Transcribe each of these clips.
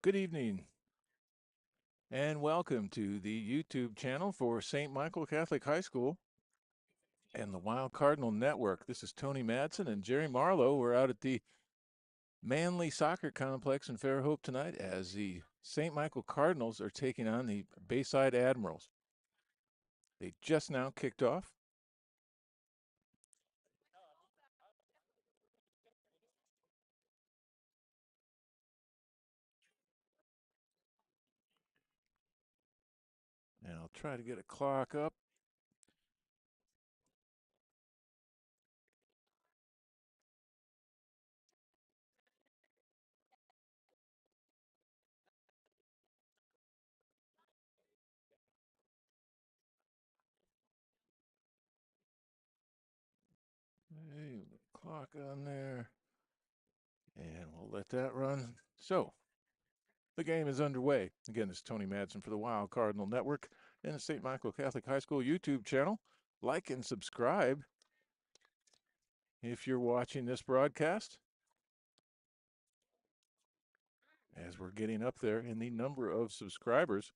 Good evening and welcome to the YouTube channel for St. Michael Catholic High School and the Wild Cardinal Network. This is Tony Madsen and Jerry Marlowe. We're out at the Manly Soccer Complex in Fairhope tonight as the St. Michael Cardinals are taking on the Bayside Admirals. They just now kicked off. And I'll try to get a clock up. Hey, clock on there. And we'll let that run. So, the game is underway. Again, this is Tony Madsen for the Wild Cardinal Network and the St. Michael Catholic High School YouTube channel. Like and subscribe if you're watching this broadcast, as we're getting up there in the number of subscribers.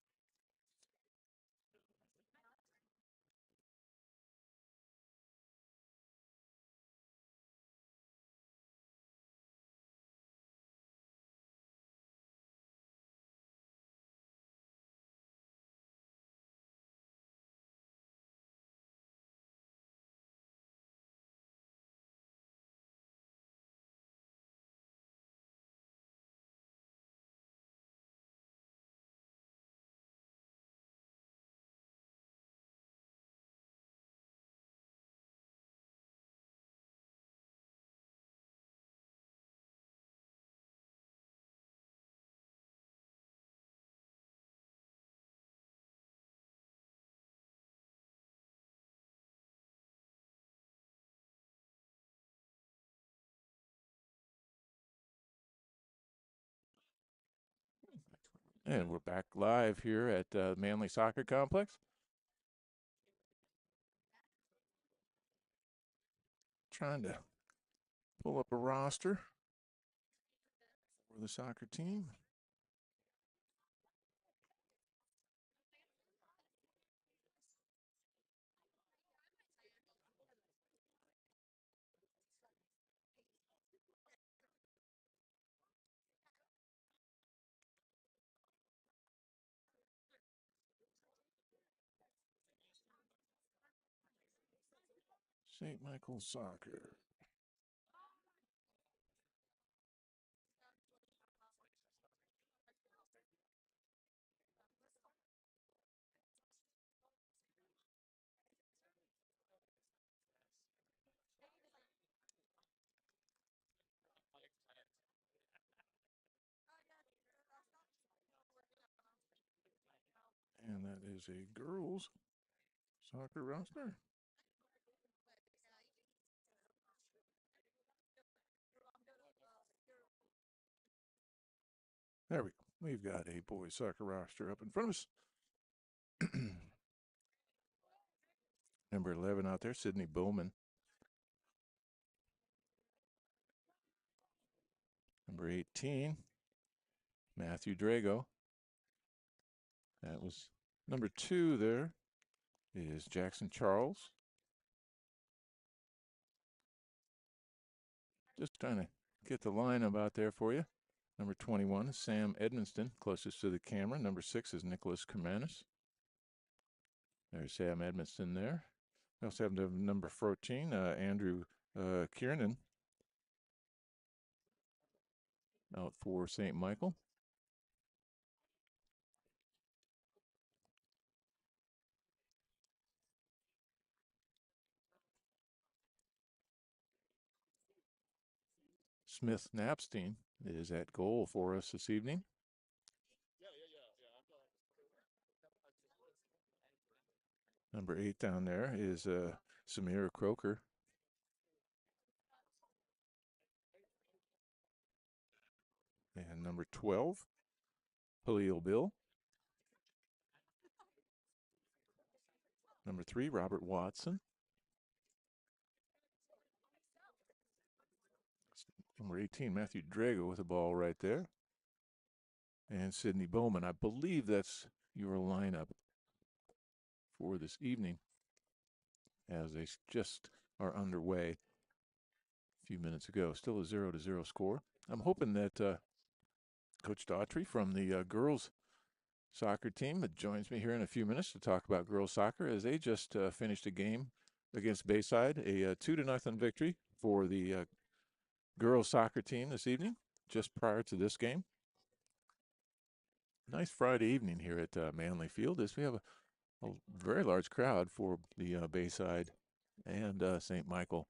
And we're back live here at Manly Soccer Complex. Trying to pull up a roster for the soccer team. St. Michael Soccer. And that is a girls soccer roster. There we go. We've got a boys soccer roster up in front of us. Number 11 out there, Sydney Bowman. Number 18, Matthew Drago. That was number 2 there is Jackson Charles. Just trying to get the lineup out there for you. Number 21 is Sam Edmonston, closest to the camera. Number 6 is Nicholas Kermanis. There's Sam Edmonston there. We also have number 14, Andrew Kiernan, out for St. Michael. Smith Napstein is at goal for us this evening. Number 8 down there is Samira Croker. And number 12, Halil Bill. Number 3, Robert Watson. Number 18, Matthew Drago with the ball right there. and Sydney Bowman. I believe that's your lineup for this evening as they just are underway a few minutes ago. Still a 0-0 score. I'm hoping that Coach Daughtry from the girls soccer team joins me here in a few minutes to talk about girls soccer as they just finished a game against Bayside, a 2-0 victory for the girls soccer team this evening, just prior to this game. Nice Friday evening here at Manley Field as we have a very large crowd for the Bayside and St. Michael.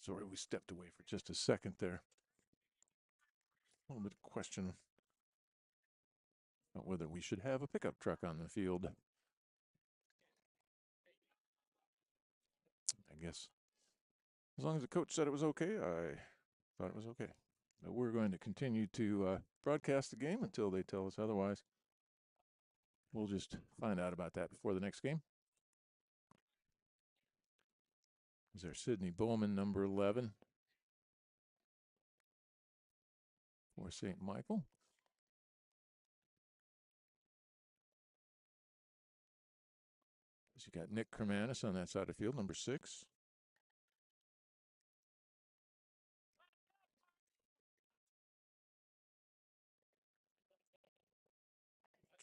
Sorry, we stepped away for just a second there. A little bit of question about whether we should have a pickup truck on the field. I guess as long as the coach said it was okay, I thought it was okay. But we're going to continue to broadcast the game until they tell us otherwise. We'll just find out about that before the next game. Is there Sydney Bowman, number 11, for St. Michael? So you got Nick Kermanis on that side of the field, number 6.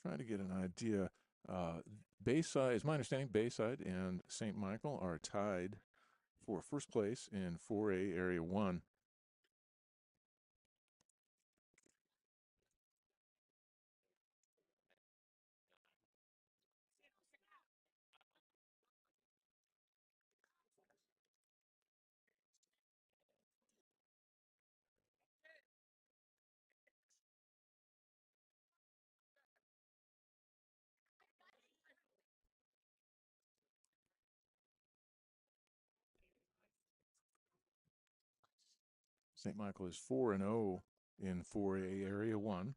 Trying to get an idea. Bayside, is my understanding, Bayside and St. Michael are tied for first place in 4A Area 1. St. Michael is 4-0 in 4A Area 1.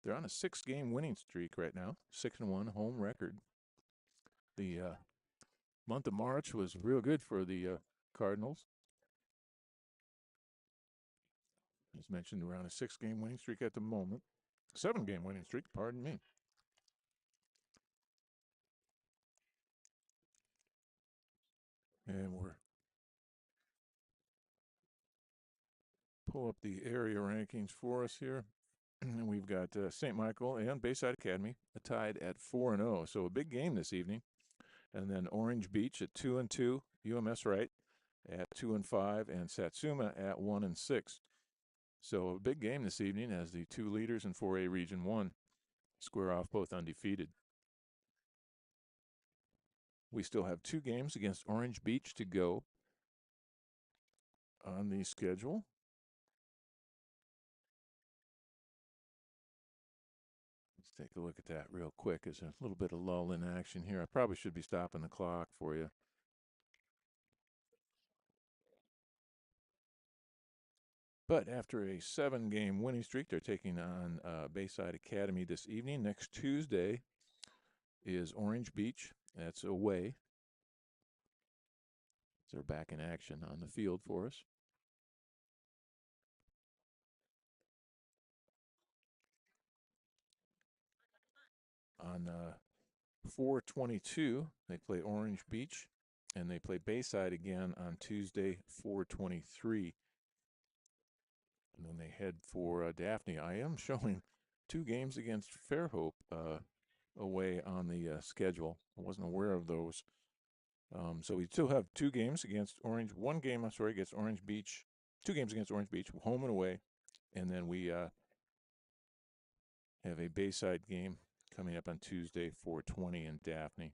They're on a 6-game winning streak right now, 6-1 home record. The month of March was real good for the Cardinals. As mentioned, we're on a 6-game winning streak at the moment. 7-game winning streak, pardon me. And we're pull up the area rankings for us here. And we've got St. Michael and Bayside Academy tied at 4-0. So a big game this evening. And then Orange Beach at 2-2, UMS Wright at 2-5, and Satsuma at 1-6. So a big game this evening as the two leaders in 4A Region 1 square off both undefeated. We still have 2 games against Orange Beach to go on the schedule. Let's take a look at that real quick. There's a little bit of lull in action here. I probably should be stopping the clock for you. But after a 7-game winning streak, they're taking on Bayside Academy this evening. Next Tuesday is Orange Beach. That's away. They're back in action on the field for us. on 4/22, they play Orange Beach, and they play Bayside again on Tuesday, 4/23. And then they head for Daphne. I am showing 2 games against Fairhope away on the schedule. I wasn't aware of those. So we still have 2 games against Orange. 1 game, I'm sorry, against Orange Beach. 2 games against Orange Beach, home and away. And then we have a Bayside game coming up on Tuesday, 4/20 in Daphne.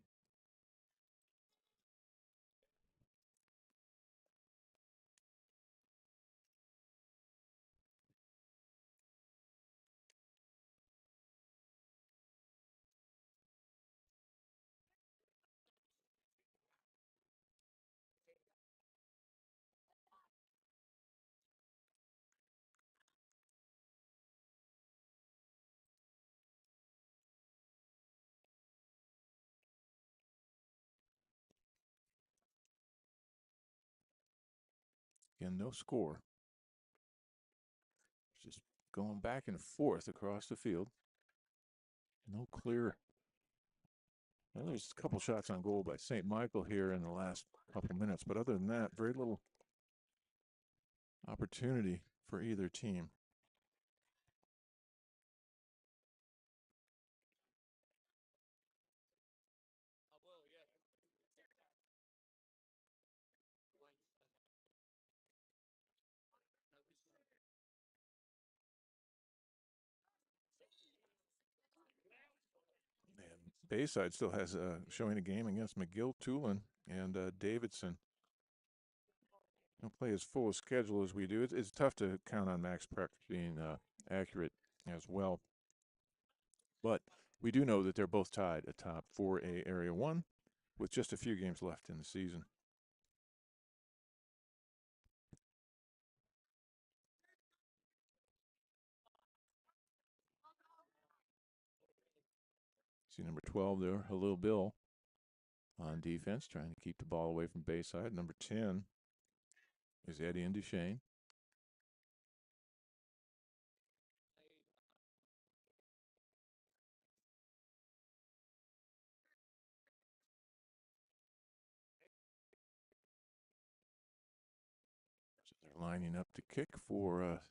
Again, no score. It's just going back and forth across the field. No clear. Well, there's a couple shots on goal by St. Michael here in the last couple minutes, but other than that, very little opportunity for either team. And Bayside still has showing a game against McGill, Tulin, and Davidson. Don't play as full a schedule as we do. It's tough to count on Max Preck being accurate as well. But we do know that they're both tied atop 4A Area 1 with just a few games left in the season. See number 12 there, Halil Bill on defense, trying to keep the ball away from Bayside. Number 10 is Eddie and Duchesne. So they're lining up to kick for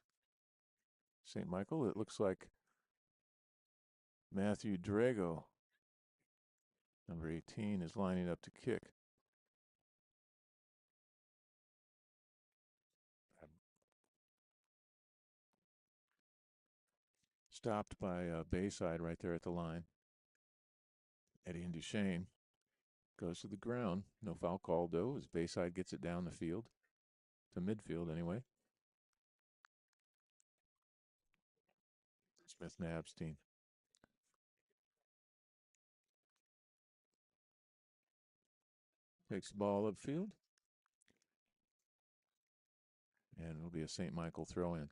St. Michael. It looks like Matthew Drago, number 18, is lining up to kick. Stopped by Bayside right there at the line. Eddie and Duchesne goes to the ground. No foul called, though, as Bayside gets it down the field, to midfield anyway. Smith Nabstein. Takes the ball upfield. And it'll be a St. Michael throw in.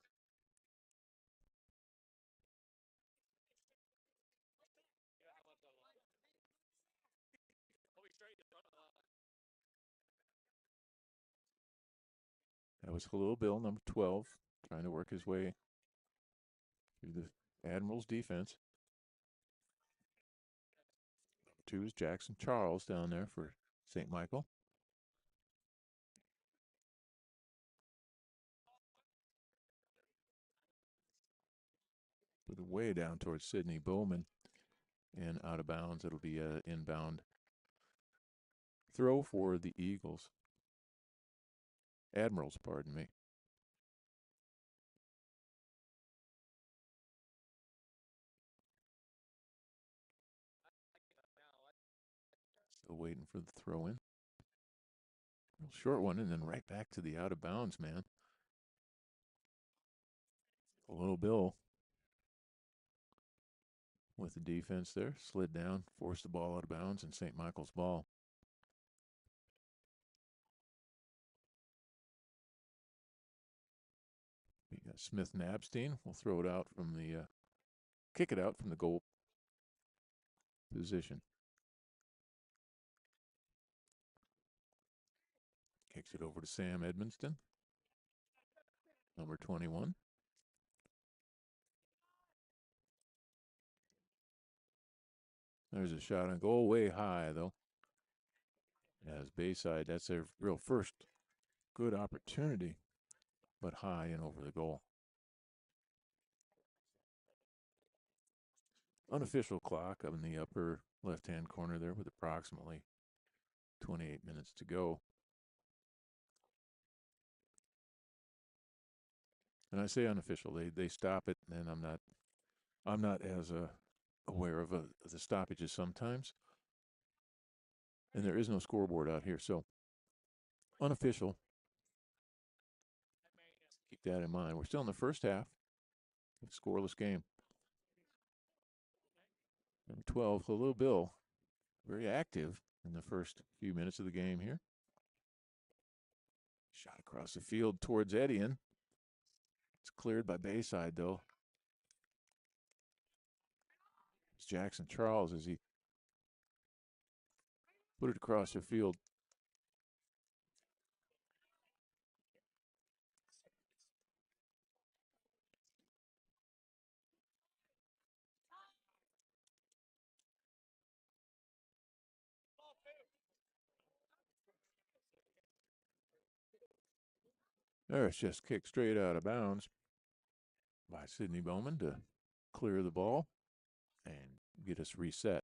That was Halil Bill, number 12, trying to work his way through the Admirals defense. Number 2 is Jackson Charles down there for St. Michael. Put it way down towards Sidney Bowman and out of bounds. It'll be an inbound throw for the Eagles. Admirals, pardon me. Still waiting for the throw in. Real short one, and then right back to the out of bounds, man. A little Bill with the defense there. Slid down, forced the ball out of bounds, and St. Michael's ball. We got Smith Nabstein. We'll throw it out from the, kick it out from the goal position. Kicks it over to Sam Edmonston, number 21. There's a shot on goal, way high though. As Bayside, that's their real first good opportunity, but high and over the goal. Unofficial clock up in the upper left-hand corner there with approximately 28 minutes to go. And I say unofficial, they stop it, and I'm not as aware of the stoppages sometimes. And there is no scoreboard out here, so unofficial. Keep that in mind. We're still in the first half. Scoreless game. Number 12, Hello Bill, very active in the first few minutes of the game here. Shot across the field towards Edian. It's cleared by Bayside, though. It's Jackson Charles as he put it across the field. There, it's just kicked straight out of bounds by Sidney Bowman to clear the ball and get us reset.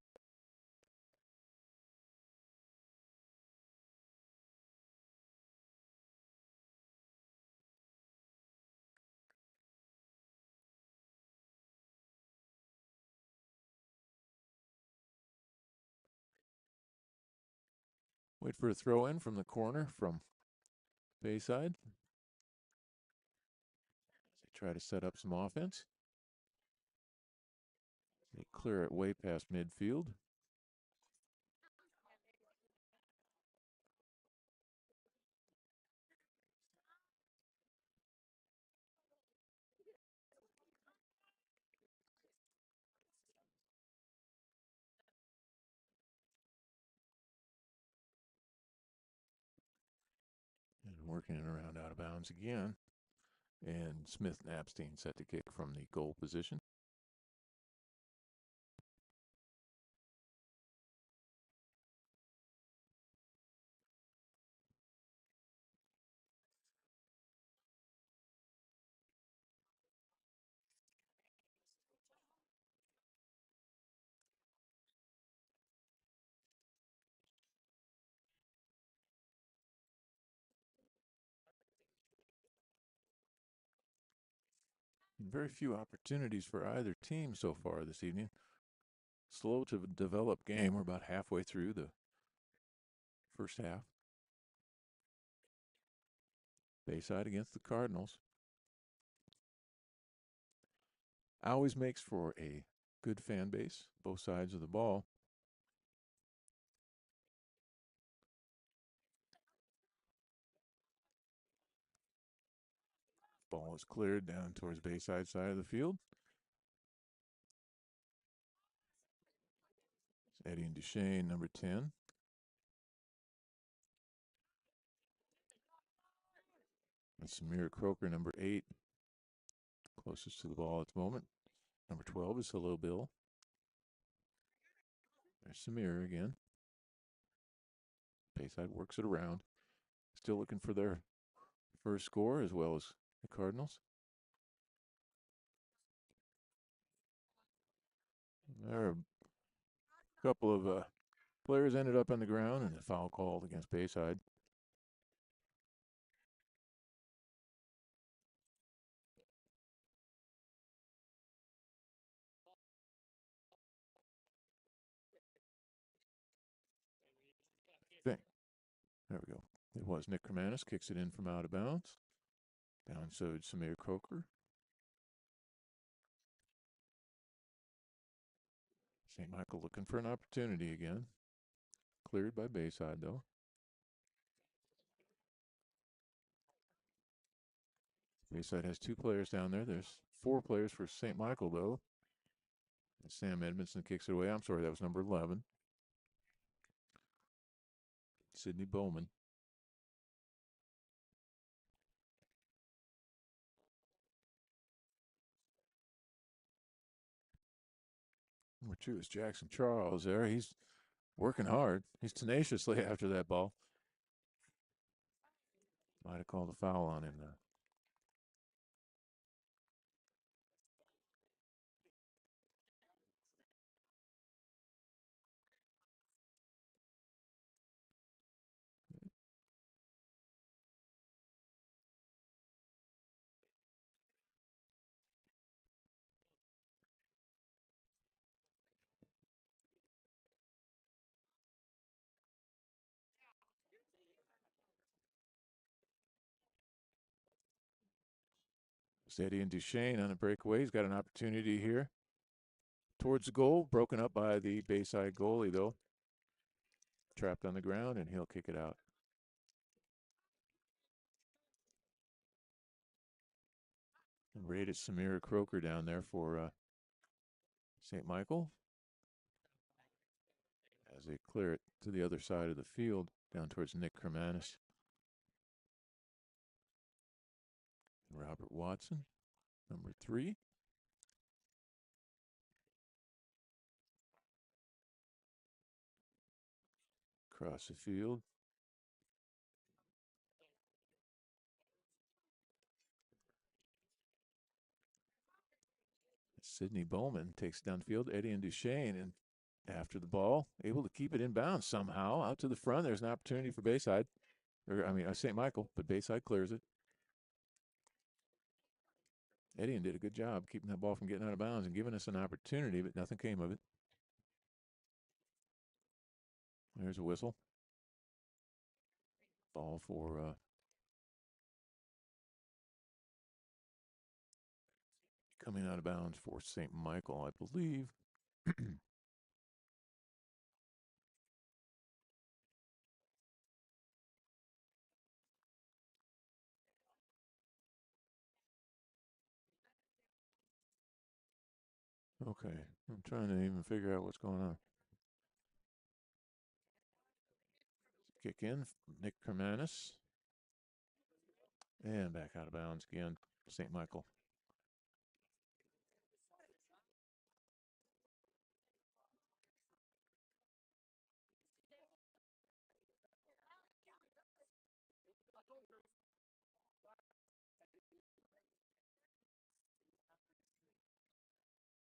Wait for a throw in from the corner from Bayside. They try to set up some offense. They clear it way past midfield. And working it around out of bounds again. And Smith and Napstein set to kick from the goal position. Very few opportunities for either team so far this evening. Slow to develop game. We're about halfway through the first half. Bayside against the Cardinals. Always makes for a good fan base, both sides of the ball. Ball is cleared down towards Bayside side of the field. It's Eddie and Duchesne, number 10. And Samir Croker, number 8. Closest to the ball at the moment. Number 12 is Hello Bill. There's Samir again. Bayside works it around. Still looking for their first score as well as the Cardinals. There are a couple of players ended up on the ground and a foul called against Bayside. There we go. It was Nick Kermanis, kicks it in from out of bounds. Down so Samir Croker. St. Michael looking for an opportunity again. Cleared by Bayside, though. Bayside has 2 players down there. There's 4 players for St. Michael, though. And Sam Edmondson kicks it away. I'm sorry, that was number 11. Sidney Bowman. Number 2 is Jackson Charles there. He's working hard. He's tenaciously after that ball. Might have called a foul on him there. Steady and Duchesne on a breakaway. He's got an opportunity here towards the goal. Broken up by the Bayside goalie, though. Trapped on the ground, and he'll kick it out. And rated Samir Croker down there for St. Michael as they clear it to the other side of the field down towards Nick Kermanis. Robert Watson, number 3. Across the field. Sidney Bowman takes downfield. Eddie and Duchesne, and after the ball, able to keep it in bounds somehow out to the front. There's an opportunity for Bayside. St. Michael, but Bayside clears it. Eddie did a good job keeping that ball from getting out of bounds and giving us an opportunity, but nothing came of it. There's a whistle. Ball for coming out of bounds for St. Michael, I believe. Okay, I'm trying to even figure out what's going on. Kick in, Nick Kermanis. And back out of bounds again, St. Michael.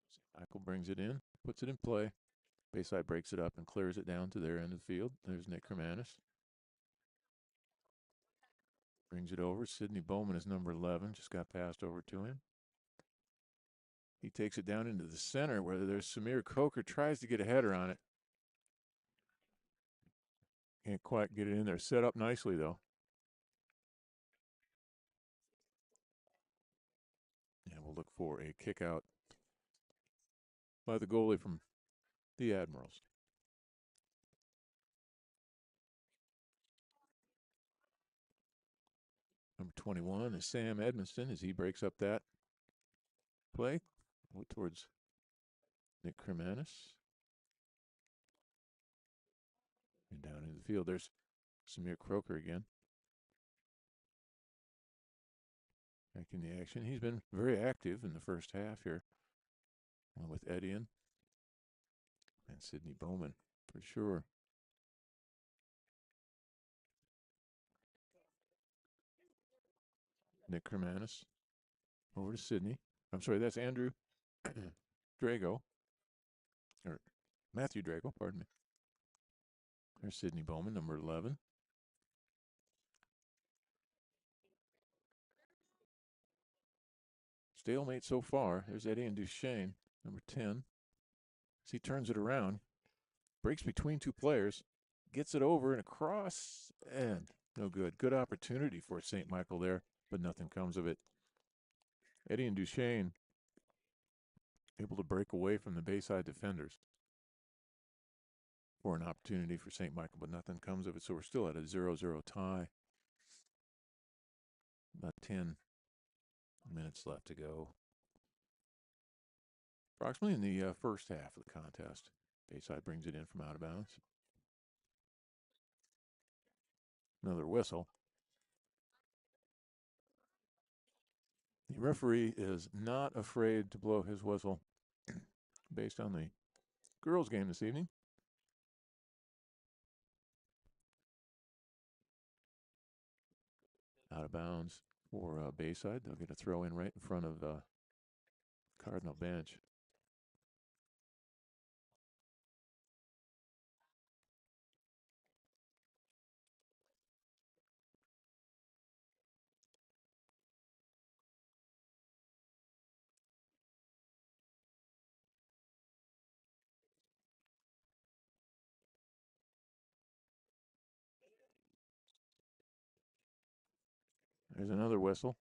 St. Michael brings it in, puts it in play. Bayside breaks it up and clears it down to their end of the field. There's Nick Kermanis. Brings it over. Sidney Bowman is number 11. Just got passed over to him. He takes it down into the center where there's Samir Coker. Tries to get a header on it. Can't quite get it in there. Set up nicely, though. And we'll look for a kick out by the goalie from the Admirals. Number 21 is Sam Edmondson as he breaks up that play towards Nick Kermanis. And down in the field, there's Samir Croker again. Back in the action. He's been very active in the first half here with Edian and Sidney Bowman for sure. Nick Kermanis over to Sidney. I'm sorry, that's Andrew Drago. Or Matthew Drago, pardon me. There's Sidney Bowman, number 11. Stalemate so far. There's Eddie and Duchesne, number 10. As he turns it around, breaks between two players, gets it over and across, and no good. Good opportunity for St. Michael there, but nothing comes of it. Eddie and Duchesne able to break away from the Bayside defenders for an opportunity for St. Michael, but nothing comes of it. So we're still at a 0-0 tie. About 10 minutes left to go. Approximately in the first half of the contest. Bayside brings it in from out of bounds. Another whistle. The referee is not afraid to blow his whistle based on the girls game this evening. Out of bounds for Bayside. They'll get a throw in right in front of Cardinal bench. There's another whistle.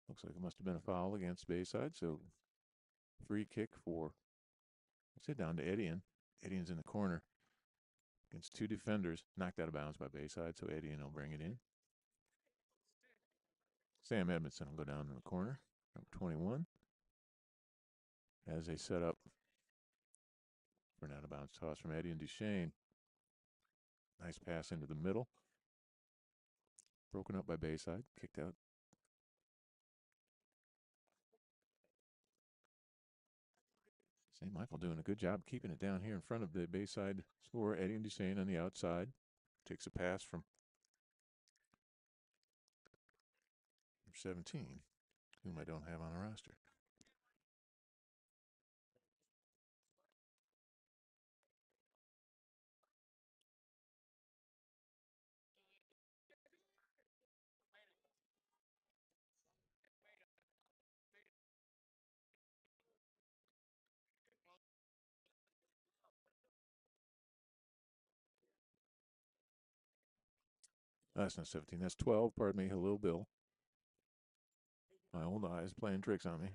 Looks like it must have been a foul against Bayside, so free kick for, let's say, down to Edian. Edian's in the corner against two defenders, knocked out of bounds by Bayside, so Edian will bring it in. Sam Edmondson will go down in the corner, number 21, as they set up for an out of bounds toss from Edian Duchesne. Nice pass into the middle. Broken up by Bayside, kicked out. St. Michael doing a good job keeping it down here in front of the Bayside scorer, Edian Duchesne on the outside. Takes a pass from 17, whom I don't have on the roster. That's not 17, that's 12, pardon me. Hello, Bill. My old eyes playing tricks on me.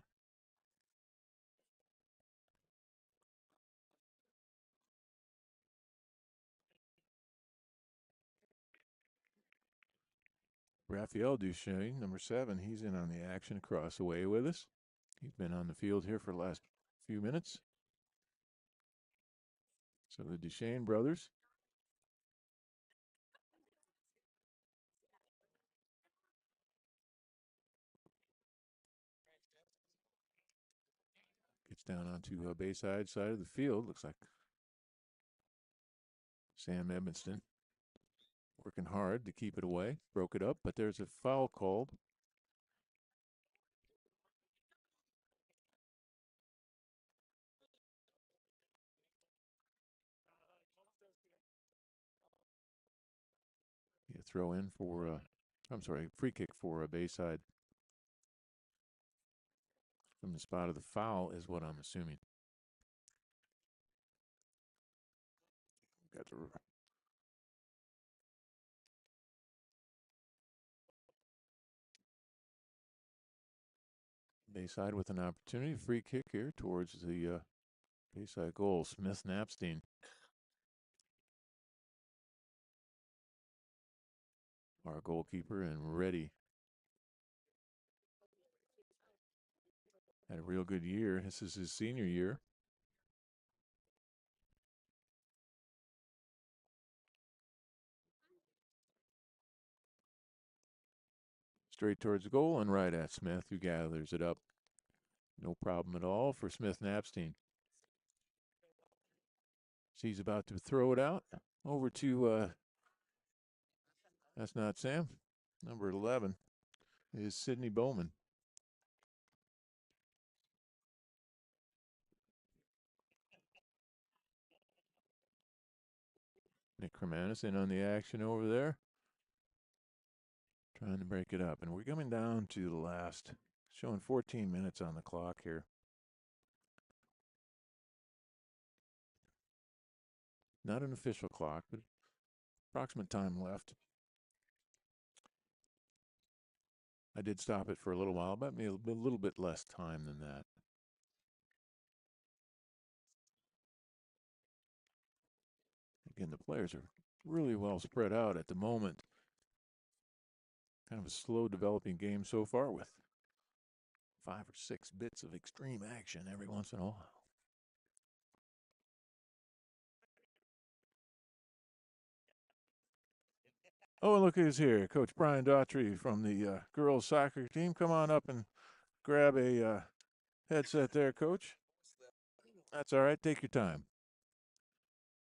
Raphael Duchesne, number 7, he's in on the action across the way with us. He's been on the field here for the last few minutes. So the Duchesne brothers. Gets down onto a Bayside side of the field. Looks like Sam Edmonston working hard to keep it away. Broke it up, but there's a foul called. Yeah, throw in for, free kick for a Bayside. From the spot of the foul is what I'm assuming. Got the Bayside with an opportunity. Free kick here towards the Bayside goal. Smith Napstein. Our goalkeeper and ready. Had a real good year. This is his senior year. Straight towards the goal and right at Smith, who gathers it up. No problem at all for Smith Napstein. He's about to throw it out over to, that's not Sam. Number 11 is Sidney Bowman. Nick Kermanis in on the action over there. Trying to break it up. And we're coming down to the last, showing 14 minutes on the clock here. Not an official clock, but approximate time left. I did stop it for a little while, but maybe a little bit less time than that. Again, the players are really well spread out at the moment. Kind of a slow developing game so far with 5 or 6 bits of extreme action every once in a while. Oh, and look who's here. Coach Brian Daughtry from the girls soccer team. Come on up and grab a headset there, Coach. That's all right. Take your time.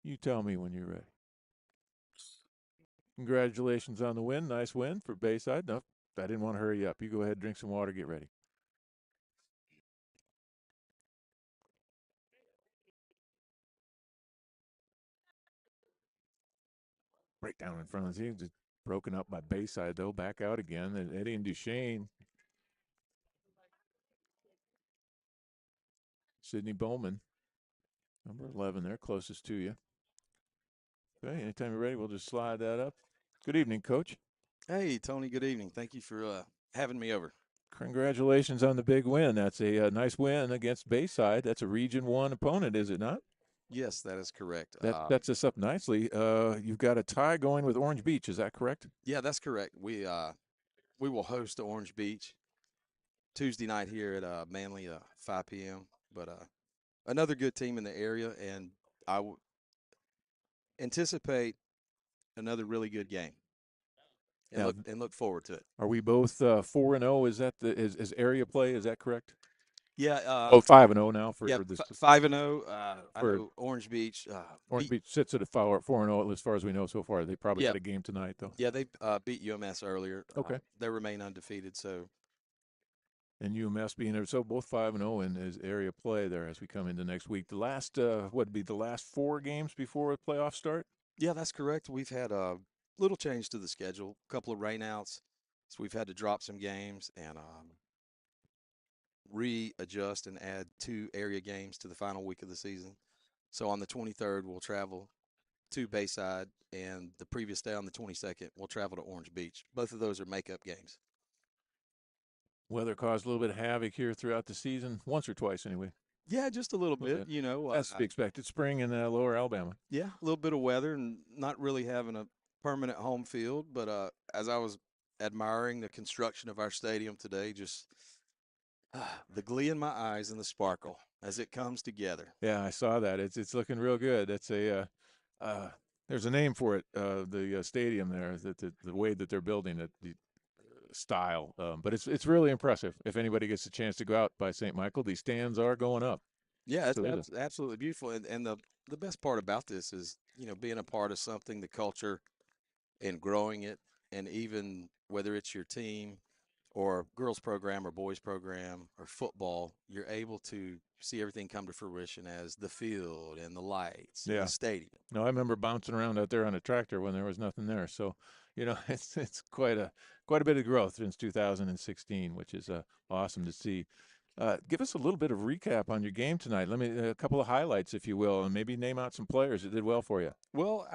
You tell me when you're ready. Congratulations on the win. Nice win for Bayside. No, I didn't want to hurry up. You go ahead, drink some water, get ready. Breakdown in front of the team. Just broken up by Bayside, though. Back out again. And Eddie and Duchesne. Sydney Bowman, number 11 there, closest to you. Okay, anytime you're ready, we'll just slide that up. Good evening, Coach. Hey, Tony, good evening. Thank you for having me over. Congratulations on the big win. That's a nice win against Bayside. That's a Region 1 opponent, is it not? Yes, that is correct. That sets us up nicely. You've got a tie going with Orange Beach. Is that correct? Yeah, that's correct. We will host Orange Beach Tuesday night here at Manly 5 p.m. But another good team in the area, and anticipate another really good game, and Now, look forward to it. are we both 4-0? Is that is area play? Is that correct? Yeah, Oh, 5-0 now for yeah, this 5-0. I for know Orange Beach Orange beat. Beach sits at a 4-0 as far as we know so far. They probably Yeah, got a game tonight though. yeah, they beat UMS earlier. Okay. They remain undefeated, so And UMS being there, so both 5-0 in his area play there as we come into next week. The last, what would be the last 4 games before the playoffs start? yeah, that's correct. We've had a little change to the schedule, a couple of rainouts, so we've had to drop some games and readjust and add 2 area games to the final week of the season. So on the 23rd, we'll travel to Bayside, and the previous day on the 22nd, we'll travel to Orange Beach. Both of those are makeup games. Weather caused a little bit of havoc here throughout the season, once or twice anyway. Yeah, just a little A little bit, bit. That's to be I expected. Spring in lower Alabama. yeah, a little bit of weather and not really having a permanent home field. But as I was admiring the construction of our stadium today, just the glee in my eyes and the sparkle as it comes together. Yeah, I saw that. It's looking real good. It's a there's a name for it. The stadium there, the way that they're building it, the style. But it's really impressive. If anybody gets a chance to go out by St. Michael, these stands are going up. Yeah, So there's absolutely beautiful. And the best part about this is, being a part of something, the culture, and growing it, and even whether it's your team or girls program or boys program or football, you're able to see everything come to fruition as the field and the lights and the yeah. stadium. No, I remember bouncing around out there on a tractor when there was nothing there. So, it's quite a bit of growth since 2016, which is awesome to see. Give us a little bit of recap on your game tonight. Let me a couple of highlights, if you will, and maybe name out some players that did well for you. Well,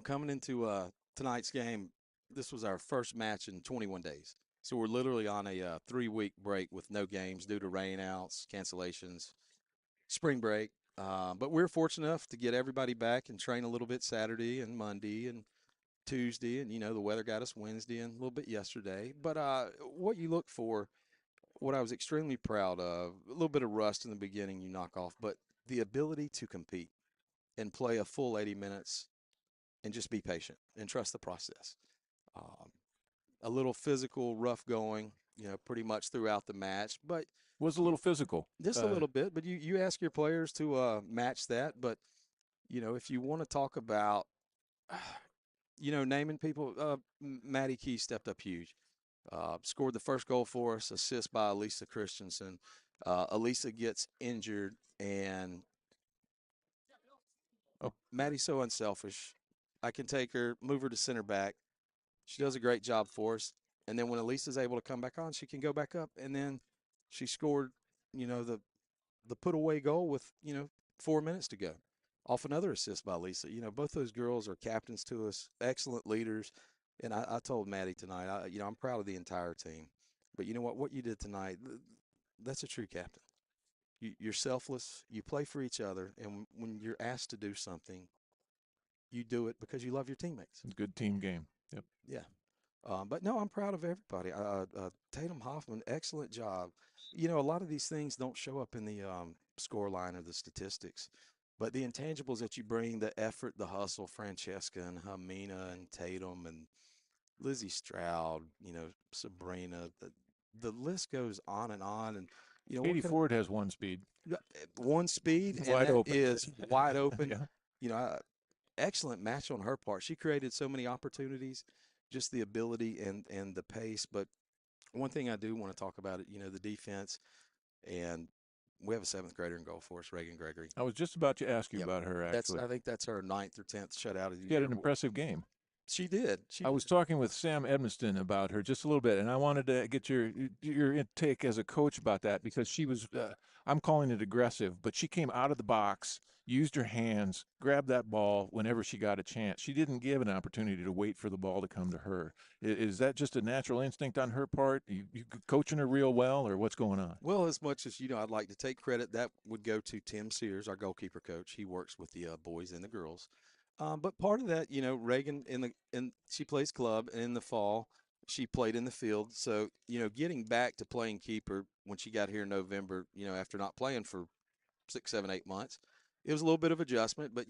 coming into tonight's game, this was our first match in 21 days. So we're literally on a 3-week break with no games due to rainouts, cancellations, spring break. But we're fortunate enough to get everybody back and train a little bit Saturday and Monday and Tuesday. And, the weather got us Wednesday and a little bit yesterday. But what you look for, what I was extremely proud of, a little bit of rust in the beginning you knock off, but the ability to compete and play a full 80 minutes and just be patient and trust the process. Um, a little physical, rough going, pretty much throughout the match, but Was a little physical. just a little bit. But you ask your players to match that. But if you want to talk about, naming people, Maddie Key stepped up huge. Scored the first goal for us, assist by Elisa Christensen. Elisa gets injured, and Oh, Maddie's so unselfish. I can take her, move her to center back. She does a great job for us. And then when Elisa's able to come back on, she can go back up. And then she scored, the put away goal with, 4 minutes to go off another assist by Lisa. Both those girls are captains to us, excellent leaders. And I told Maddie tonight, I'm proud of the entire team. But you know what? What you did tonight, that's a true captain. You're selfless. You play for each other. And when you're asked to do something, you do it because you love your teammates. good team game. Yep. Yeah. But no, I'm proud of everybody. Tatum Hoffman, excellent job. A lot of these things don't show up in the score line or the statistics, But the intangibles that you bring, the effort, the hustle, Francesca and Hamina and Tatum and Lizzie Stroud, Sabrina, the list goes on and on. And, what Katie could Ford has one speed, one speed, and wide that open. is wide open. Yeah. Excellent match on her part. She created so many opportunities, just the ability and the pace. But one thing I do want to talk about it, the defense, and we have a seventh grader in goal for us, Reagan Gregory. I was just about to ask you Yep, about her, that's actually. I think that's her ninth or 10th shutout of the She had year. an impressive game. She did. She I was did. talking with Sam Edmiston about her just a little bit, and I wanted to get your intake as a coach about that because she was, I'm calling it aggressive, but she came out of the box, used her hands, grabbed that ball whenever she got a chance. She didn't give an opportunity to wait for the ball to come to her. Is that just a natural instinct on her part? You coaching her real well, or what's going on? Well, as much as I'd like to take credit. That would go to Tim Sears, our goalkeeper coach. He works with the boys and the girls. But part of that, Reagan she plays club, and in the fall she played in the field. So getting back to playing keeper when she got here in November, after not playing for 6, 7, 8 months, it was a little bit of adjustment. But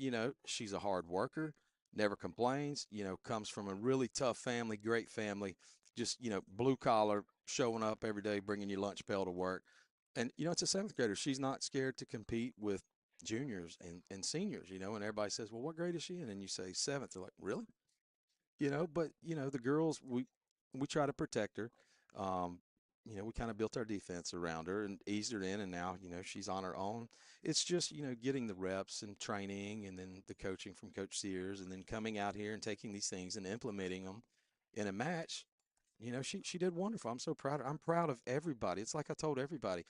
she's a hard worker, never complains. Comes from a really tough family, great family, just blue collar, showing up every day, bringing you lunch pail to work. And it's a seventh grader. She's not scared to compete with juniors and seniors, and everybody says, well, what grade is she in? And you say seventh. They're like, really? But the girls, we try to protect her. Um, we kind of built our defense around her and eased her in, and now she's on her own. It's just getting the reps and training, and then the coaching from Coach Sears, and then coming out here and taking these things and implementing them in a match. She did wonderful. I'm so proud. I'm proud of everybody. It's like I told everybody,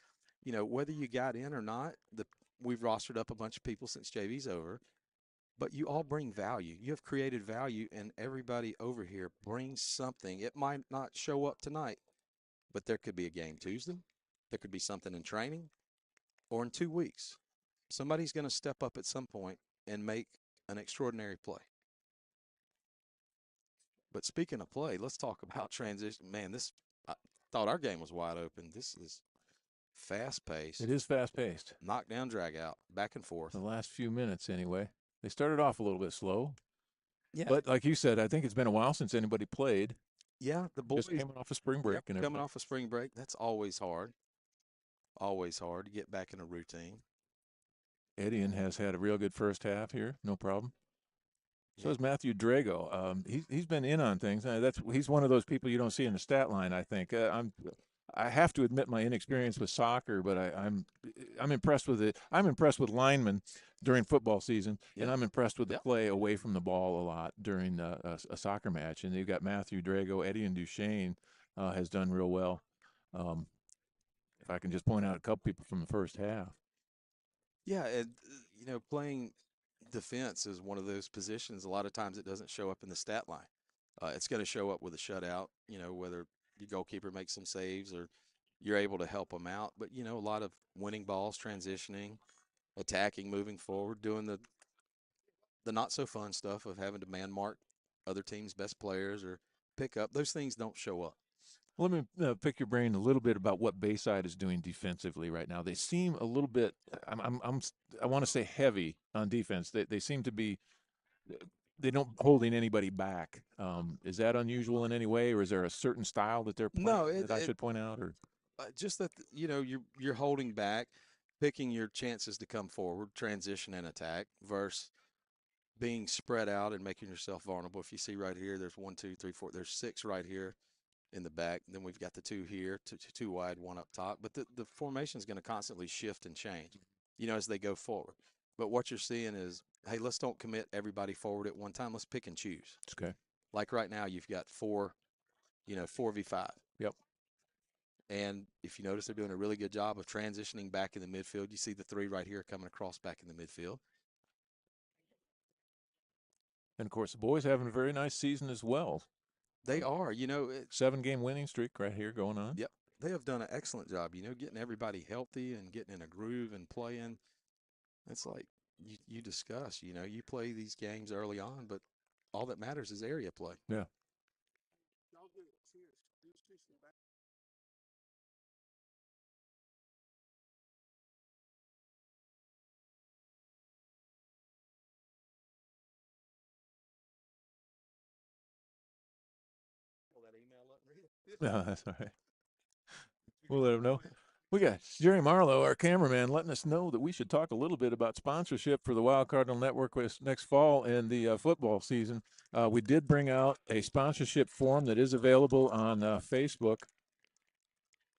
whether you got in or not, we've rostered up a bunch of people since JV's over, but you all bring value. You have created value, and everybody over here brings something. It might not show up tonight, but there could be a game Tuesday. There could be something in training or in 2 weeks. Somebody's going to step up at some point and make an extraordinary play. But speaking of play, let's talk about transition. Man, I thought our game was wide open. This is fast paced. It is fast paced. Knockdown, drag out, back and forth. The last few minutes, anyway. They started off a little bit slow, Yeah. but like you said, I think it's been a while since anybody played. Yeah, the boys Just coming off a spring break yep, and coming everything. off a spring break. That's always hard. Always hard to get back in a routine. Edian has had a real good first half here, no problem. So Yeah. has Matthew Drago. He's been in on things. He's one of those people you don't see in the stat line. I think I have to admit my inexperience with soccer, but I'm impressed with it. I'm impressed with linemen during football season, Yeah. and I'm impressed with the Yep. play away from the ball a lot during a soccer match. And you've got Matthew Drago, Edian Duchesne has done real well. Um, if I can just point out a couple people from the first half. Yeah, and playing defense is one of those positions. A lot of times it doesn't show up in the stat line. It's going to show up with a shutout. Whether your goalkeeper makes some saves or you're able to help them out. But a lot of winning balls, transitioning, attacking, moving forward, doing the not so fun stuff of having to man mark other teams' best players or pick up. Those things don't show up. Let me pick your brain a little bit about what Bayside is doing defensively right now. They seem a little bit. I want to say heavy on defense. They seem to be. They don't holding anybody back. Is that unusual in any way, or is there a certain style that they're playing No, that I should point out? Or just that you're holding back, picking your chances to come forward, transition and attack, versus being spread out and making yourself vulnerable. If you see right here, there's 1, 2, 3, 4. There's 6 right here in the back. Then we've got the 2 here, two wide, 1 up top. But the formation is going to constantly shift and change, as they go forward. But what you're seeing is, hey, let's don't commit everybody forward at one time. Let's pick and choose. okay. Like right now, you've got 4v5. Yep. And if you notice, they're doing a really good job of transitioning back in the midfield. You see the 3 right here coming across back in the midfield. And of course, the boys having a very nice season as well. They are, 7-game winning streak right here going on. Yep. They have done an excellent job, getting everybody healthy and getting in a groove and playing. It's like you discuss, you play these games early on, but all that matters is area play. Yeah. No, that's all right. We'll let them know. We got Jerry Marlowe, our cameraman, letting us know that we should talk a little bit about sponsorship for the Wild Cardinal Network next fall and the football season. We did bring out a sponsorship form that is available on Facebook.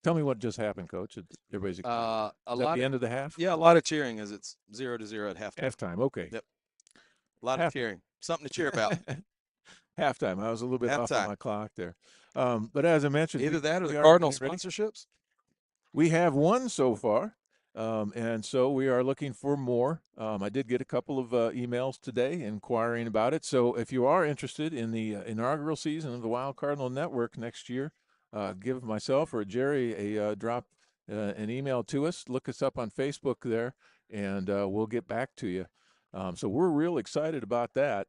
Tell me what just happened, Coach. Everybody's A is that lot the of end of the half? yeah, a lot of cheering as it's 0-0 at halftime. Halftime. Okay. Yep, a lot of Half cheering, something to cheer about. halftime. I was a little bit off on Halftime, my clock there. But as I mentioned, either that or the we are Cardinal getting ready. sponsorships. We have one so far, and so we are looking for more. I did get a couple of emails today inquiring about it. So if you are interested in the inaugural season of the Wild Cardinal Network next year, give myself or Jerry a drop an email to us. Look us up on Facebook there, and we'll get back to you. So we're real excited about that.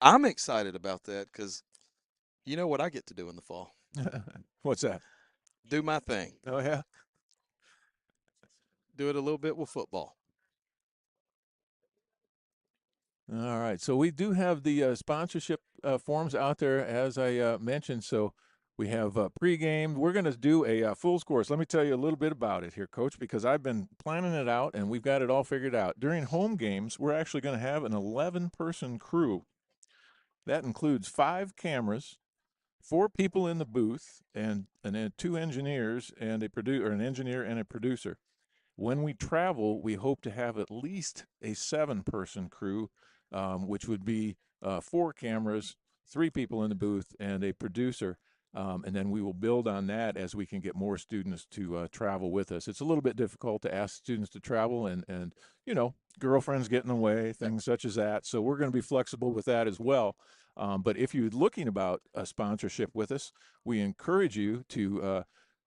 I'm excited about that because you know what I get to do in the fall? What's that? Do my thing. Oh yeah. Do it a little bit with football. All right. So we do have the sponsorship forms out there, as I mentioned. So we have pregame. We're going to do a Fool's Course. Let me tell you a little bit about it here, Coach, because I've been planning it out and we've got it all figured out. During home games, we're actually going to have an 11-person crew. That includes 5 cameras, 4 people in the booth, and then 2 engineers and an engineer and a producer. When we travel, we hope to have at least a 7-person crew, which would be 4 cameras, 3 people in the booth, and a producer. And then we will build on that as we can get more students to travel with us. It's a little bit difficult to ask students to travel, and girlfriends get in the way, things such as that. So we're going to be flexible with that as well. But if you're looking about a sponsorship with us, we encourage you to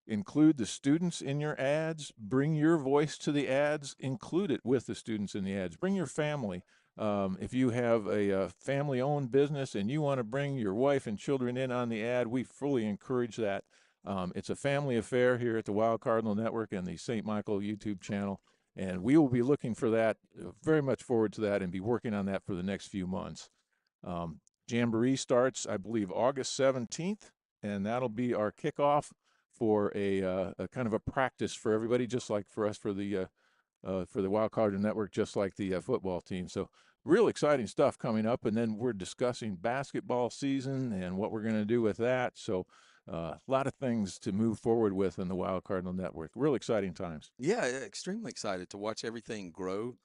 include the students in your ads, bring your voice to the ads, include it with the students in the ads, bring your family. If you have a family owned business and you want to bring your wife and children in on the ad, we fully encourage that. It's a family affair here at the Wild Cardinal Network and the St. Michael YouTube channel. And we will be looking for that, very much forward to that, and be working on that for the next few months. Um, Jamboree starts, I believe, August 17th, and that'll be our kickoff for a kind of a practice for everybody, just like for us for the Wild Cardinal Network, just like the football team. So real exciting stuff coming up, and then we're discussing basketball season and what we're going to do with that. So a lot of things to move forward with in the Wild Cardinal Network. Real exciting times. Yeah, extremely excited to watch everything grow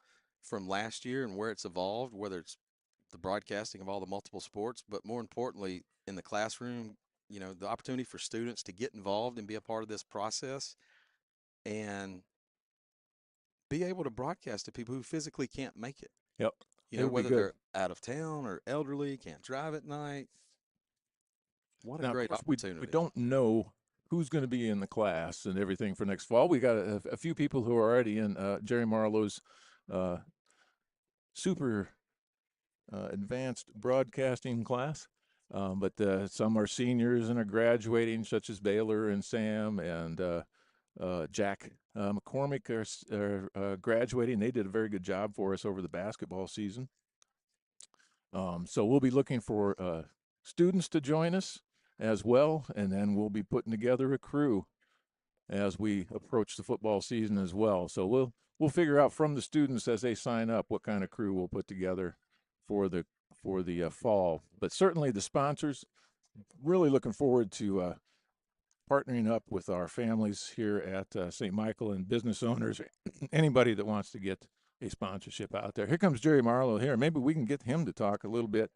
from last year and where it's evolved, whether it's the broadcasting of all the multiple sports, but more importantly, in the classroom, the opportunity for students to get involved and be a part of this process and be able to broadcast to people who physically can't make it. Yep, it'll be Whether good. they're out of town or elderly, can't drive at night. What a Now, of great course, we opportunity. don't know who's going to be in the class and everything for next fall. We got a few people who are already in Jerry Marlowe's uh, super advanced broadcasting class. But some are seniors and are graduating, such as Baylor and Sam and Jack McCormick are graduating. They did a very good job for us over the basketball season. So we'll be looking for students to join us as well, and then we'll be putting together a crew as we approach the football season as well. So we'll figure out from the students as they sign up what kind of crew we'll put together for the fall. But certainly the sponsors, really looking forward to partnering up with our families here at St. Michael and business owners, anybody that wants to get a sponsorship out there. Here comes Jerry Marlowe here. Maybe we can get him to talk a little bit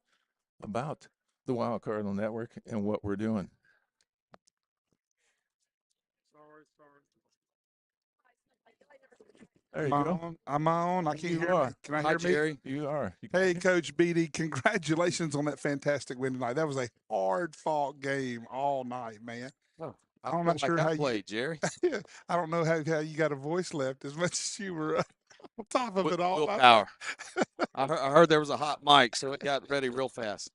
about the Wild Cardinal Network and what we're doing. There you Am I go. on? I'm on. I can't You hear me. are. Can I Hi, hear me? Jerry. You are. Hey, Coach Beatty, congratulations on that fantastic win tonight. That was a hard fought game all night, man. Oh, I I'm feel not like sure I how you. played, Jerry. I don't know how you got a voice left as much as you were on top of it all. Willpower. I heard there was a hot mic, so it got ready real fast.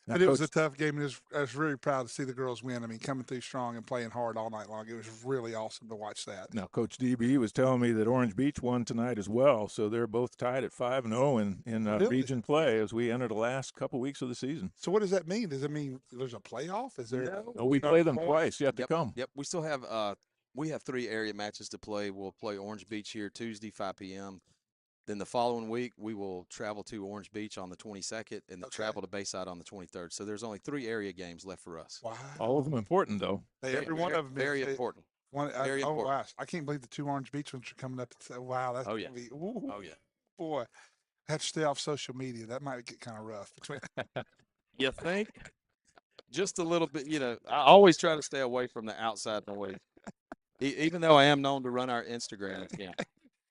Now, But it was Coach, a tough game, and I was really proud to see the girls win. I mean, coming through strong and playing hard all night long. It was really awesome to watch that. now Coach DB was telling me that Orange Beach won tonight as well, so they're both tied at 5-0 in Really? region play as we enter the last couple weeks of the season. So what does that mean? Does it mean there's a playoff? Is there? No. Oh, we play them twice yet to Yep. come. Yep. We have 3 area matches to play. We'll play Orange Beach here Tuesday, 5 p.m. Then the following week, we will travel to Orange Beach on the 22nd and then travel to Bayside on the 23rd. So there's only 3 area games left for us. Wow. All of them important, though. Hey, every one of them very important. Very oh, important. wow. I can't believe the 2 Orange Beach ones are coming up. Wow. That's Oh, yeah. gonna be, ooh, Oh, yeah. boy. I have to stay off social media. That might get kind of rough. You think? Just a little bit, I always try to stay away from the outside noise, even though I am known to run our Instagram account.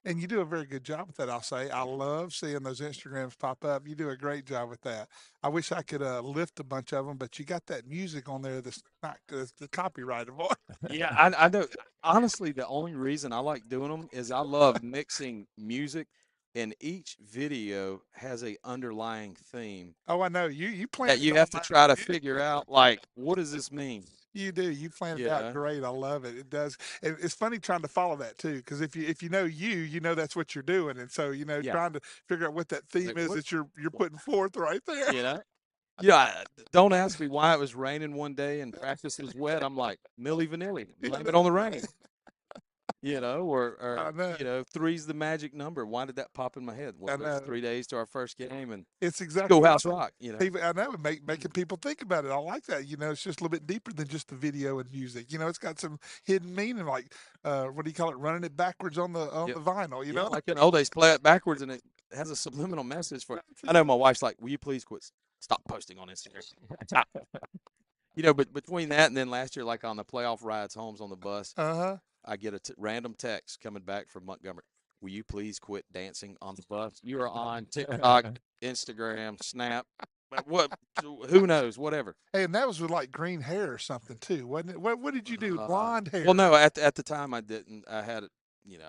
And you do a very good job with that, I'll say. I love seeing those Instagrams pop up. You do a great job with that. I wish I could lift a bunch of them, but you got that music on there that's not the copyrighted one. Yeah, I know. Honestly, the only reason I like doing them is I love mixing music, and each video has a underlying theme Oh, I know. You plan that you have to try to figure out, like, what does this mean? You do. You plan it Yeah. out great. I love it. It does. And it's funny trying to follow that too, because if you know you know that's what you're doing, and so Yeah. trying to figure out what that theme Like, is what- that you're putting forth right there. Yeah, don't ask me why it was raining one day and practice was wet. I'm like, Milli Vanilli, blame it on the rain. I Or know. three's the magic number. Why did that pop in my head? Well, I there's know. 3 days to our first game and It's exactly Schoolhouse right. Rock, I know, making people think about it. I like that. It's just a little bit deeper than just the video and music. It's got some hidden meaning, like what do you call it? Running it backwards on the Yep. vinyl. You Yeah, know, like in the old days, play it backwards and it has a subliminal message for it. I know my wife's like, will you please stop posting on Instagram? But between that and then last year, like on the playoff rides homes on the bus, I get a random text coming back from Montgomery. Will you please quit dancing on the bus? You are on TikTok, Instagram, Snap, what? Who knows? Whatever. Hey, and that was with like green hair or something too, wasn't it? What did you do? Blonde hair? Well, no, at the time I didn't. I had it.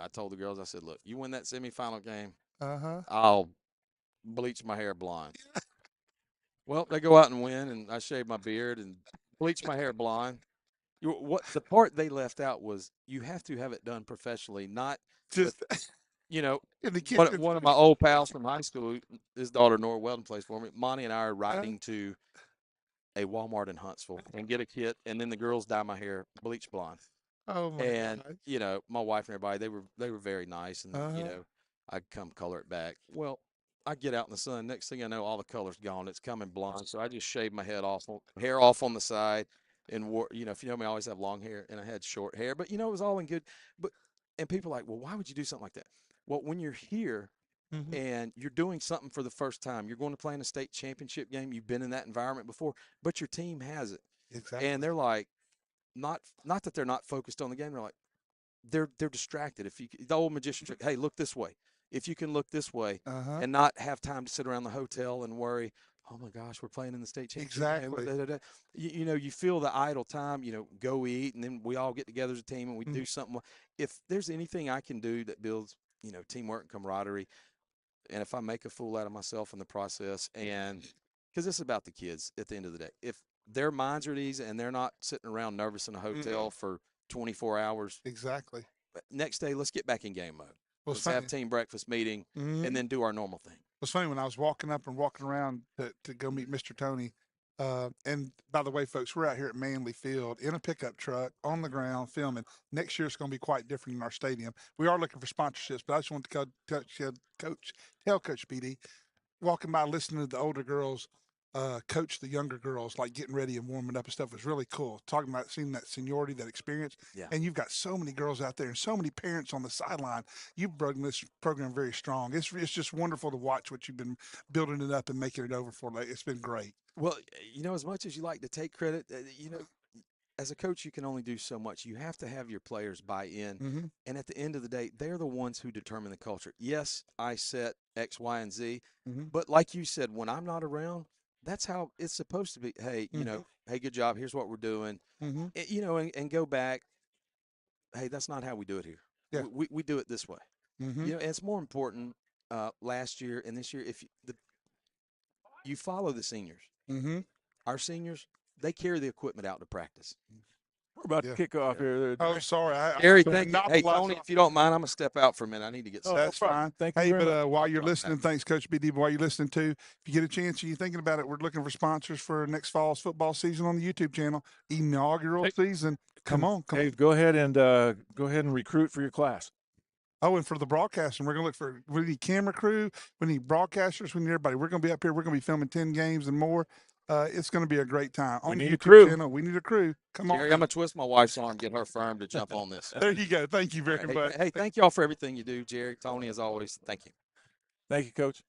I told the girls, I said, look, you win that semifinal game, I'll bleach my hair blonde. Well, they go out and win, and I shave my beard and bleach my hair blonde. What the part they left out was you have to have it done professionally, not Just you know, in the kitchen. one of my old pals from high school, his daughter Nora Weldon plays for me. Monty and I are riding to a Walmart in Huntsville and get a kit, and then the girls dye my hair bleach blonde. Oh my And God. my wife and everybody, they were very nice, and I'd come color it back. Well, I get out in the sun. Next thing I know, all the color's gone. It's coming blonde. So I just shaved my hair off on the side, and wore. If you know me, I always have long hair, and I had short hair. But it was all in good. And people are like, well, why would you do something like that? Well, when you're here and you're doing something for the first time, you're going to play in a state championship game. You've been in that environment before, but your team has it, Exactly. and they're like, not that they're not focused on the game. They're like, they're distracted. If the old magician trick, hey, look this way. If you can look this way and not have time to sit around the hotel and worry, oh my gosh, we're playing in the state championship game. Exactly. You feel the idle time. Go eat, and then we all get together as a team and we do something. If there's anything I can do that builds teamwork and camaraderie, and if I make a fool out of myself in the process, and because it's about the kids at the end of the day, if their minds are at ease and they're not sitting around nervous in a hotel for 24 hours. Exactly. But next day, let's get back in game mode. Well, Let's have team breakfast meeting and then do our normal thing. It was funny when I was walking up and walking around to go meet Mr. Tony. And by the way, folks, we're out here at Manley Field in a pickup truck on the ground filming. Next year it's going to be quite different in our stadium. We are looking for sponsorships, but I just want to tell Coach BD, walking by listening to the older girls coach the younger girls, like getting ready and warming up and stuff, was really cool. Talking about seeing that seniority, that experience. Yeah. And you've got so many girls out there and so many parents on the sideline. You've broken this program very strong. It's just wonderful to watch what you've been building it up and making it over for. It's been great. Well, as much as you like to take credit, as a coach, you can only do so much. You have to have your players buy in. And at the end of the day, they're the ones who determine the culture. Yes, I set X, Y, and Z. But like you said, when I'm not around, that's how it's supposed to be. Hey, hey, good job. Here's what we're doing. And go back. Hey, that's not how we do it here. Yeah. We do it this way. And it's more important last year and this year if you follow the seniors. our seniors, they carry the equipment out to practice. We're about Yeah. to kick off here. Oh, Jerry. sorry. Gary, I thank you. Hey, monopolized Tony, off if you don't mind, I'm going to step out for a minute. I need to get Oh, some. no That's problem. fine. Thank you Hey, very but much. while you're Right listening, thanks, Coach BD. While you're listening too, if you get a chance and you're thinking about it, we're looking for sponsors for next fall's football season on the YouTube channel, inaugural Hey, season. Come on. Hey, go ahead and recruit for your class. Oh, and for the broadcasting, we're going to look we need camera crew, we need broadcasters, we need everybody. We're going to be up here. We're going to be filming 10 games and more. It's going to be a great time. We On the need a YouTube crew. channel, we need a crew. Come on. Jerry, I'm going to twist my wife's arm, get her firm to jump on this. There you go. Thank you All very right. much. Hey, thank y'all for everything you do, Jerry, Tony, as always. Thank you. Thank you, Coach.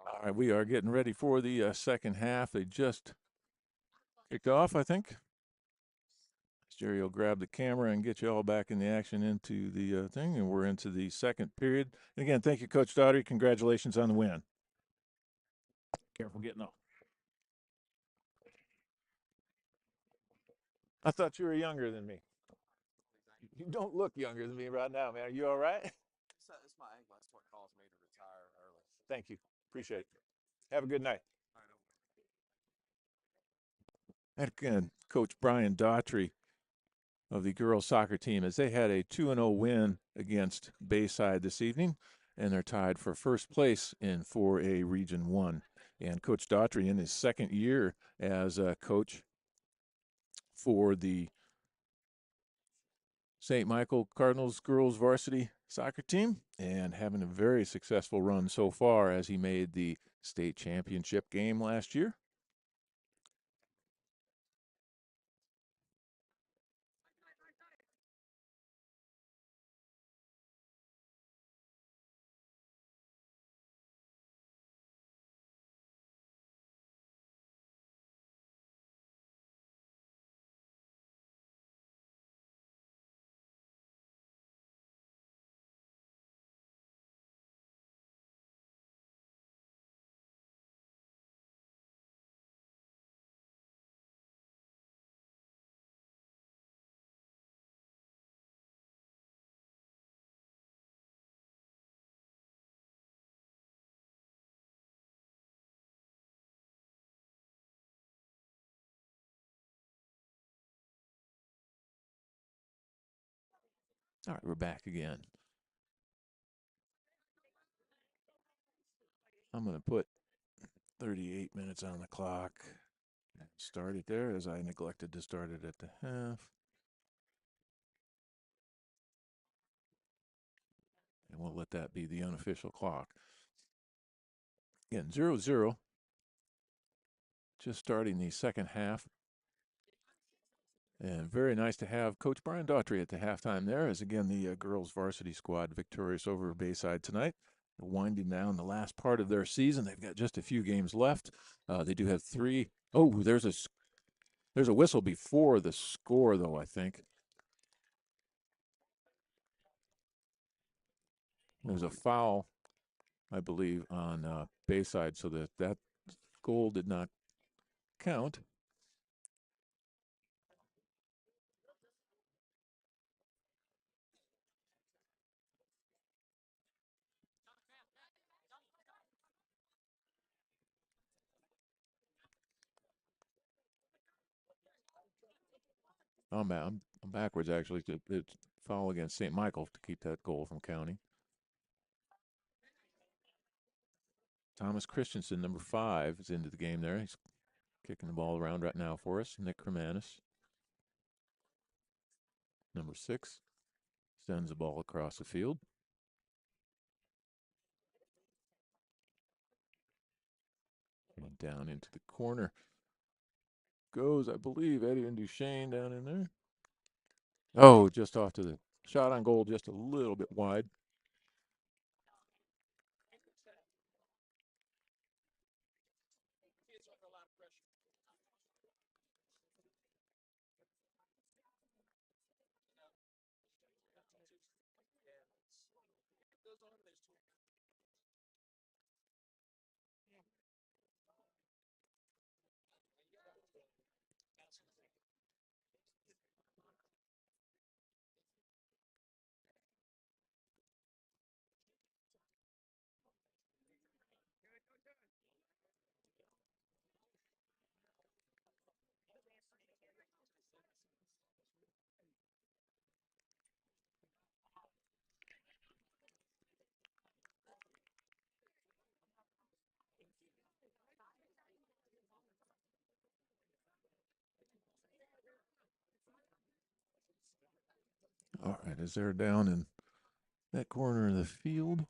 All right, we are getting ready for the second half. They just kicked off, I think. Jerry will grab the camera and get you all back in the action into the thing, and we're into the second period. And again, thank you, Coach Daugherty. Congratulations on the win. Careful getting off. I thought you were younger than me. You don't look younger than me right now, man. Are you all right? It's my ankle. That's what caused me to retire early. Thank you. Appreciate it. Have a good night. And again, Coach Brian Daughtry of the girls soccer team, as they had a 2-0 win against Bayside this evening, and they're tied for first place in 4A Region 1. And Coach Daughtry, in his second year as a coach for the St. Michael Cardinals girls varsity soccer team, and having a very successful run so far, as he made the state championship game last year. All right, we're back again. I'm going to put 38 minutes on the clock. Start it there, as I neglected to start it at the half. And we'll let that be the unofficial clock. Again, 0-0. Just starting the second half. And very nice to have Coach Brian Daughtry at the halftime there, as again the girls varsity squad victorious over Bayside tonight. They're winding down the last part of their season. They've got just a few games left. They do have 3. Oh, there's a whistle before the score, though, I think. There's a foul, I believe, on Bayside, so that goal did not count. I'm backwards, actually. It's foul against St. Michael to keep that goal from counting. Thomas Christensen, number 5, is into the game there. He's kicking the ball around right now for us. Nick Hermanis, number 6, sends the ball across the field. And down into the corner goes, I believe, Eddie and Duchesne down in there. Oh, just off to the shot on goal, just a little bit wide. All right, as they're down in that corner of the field.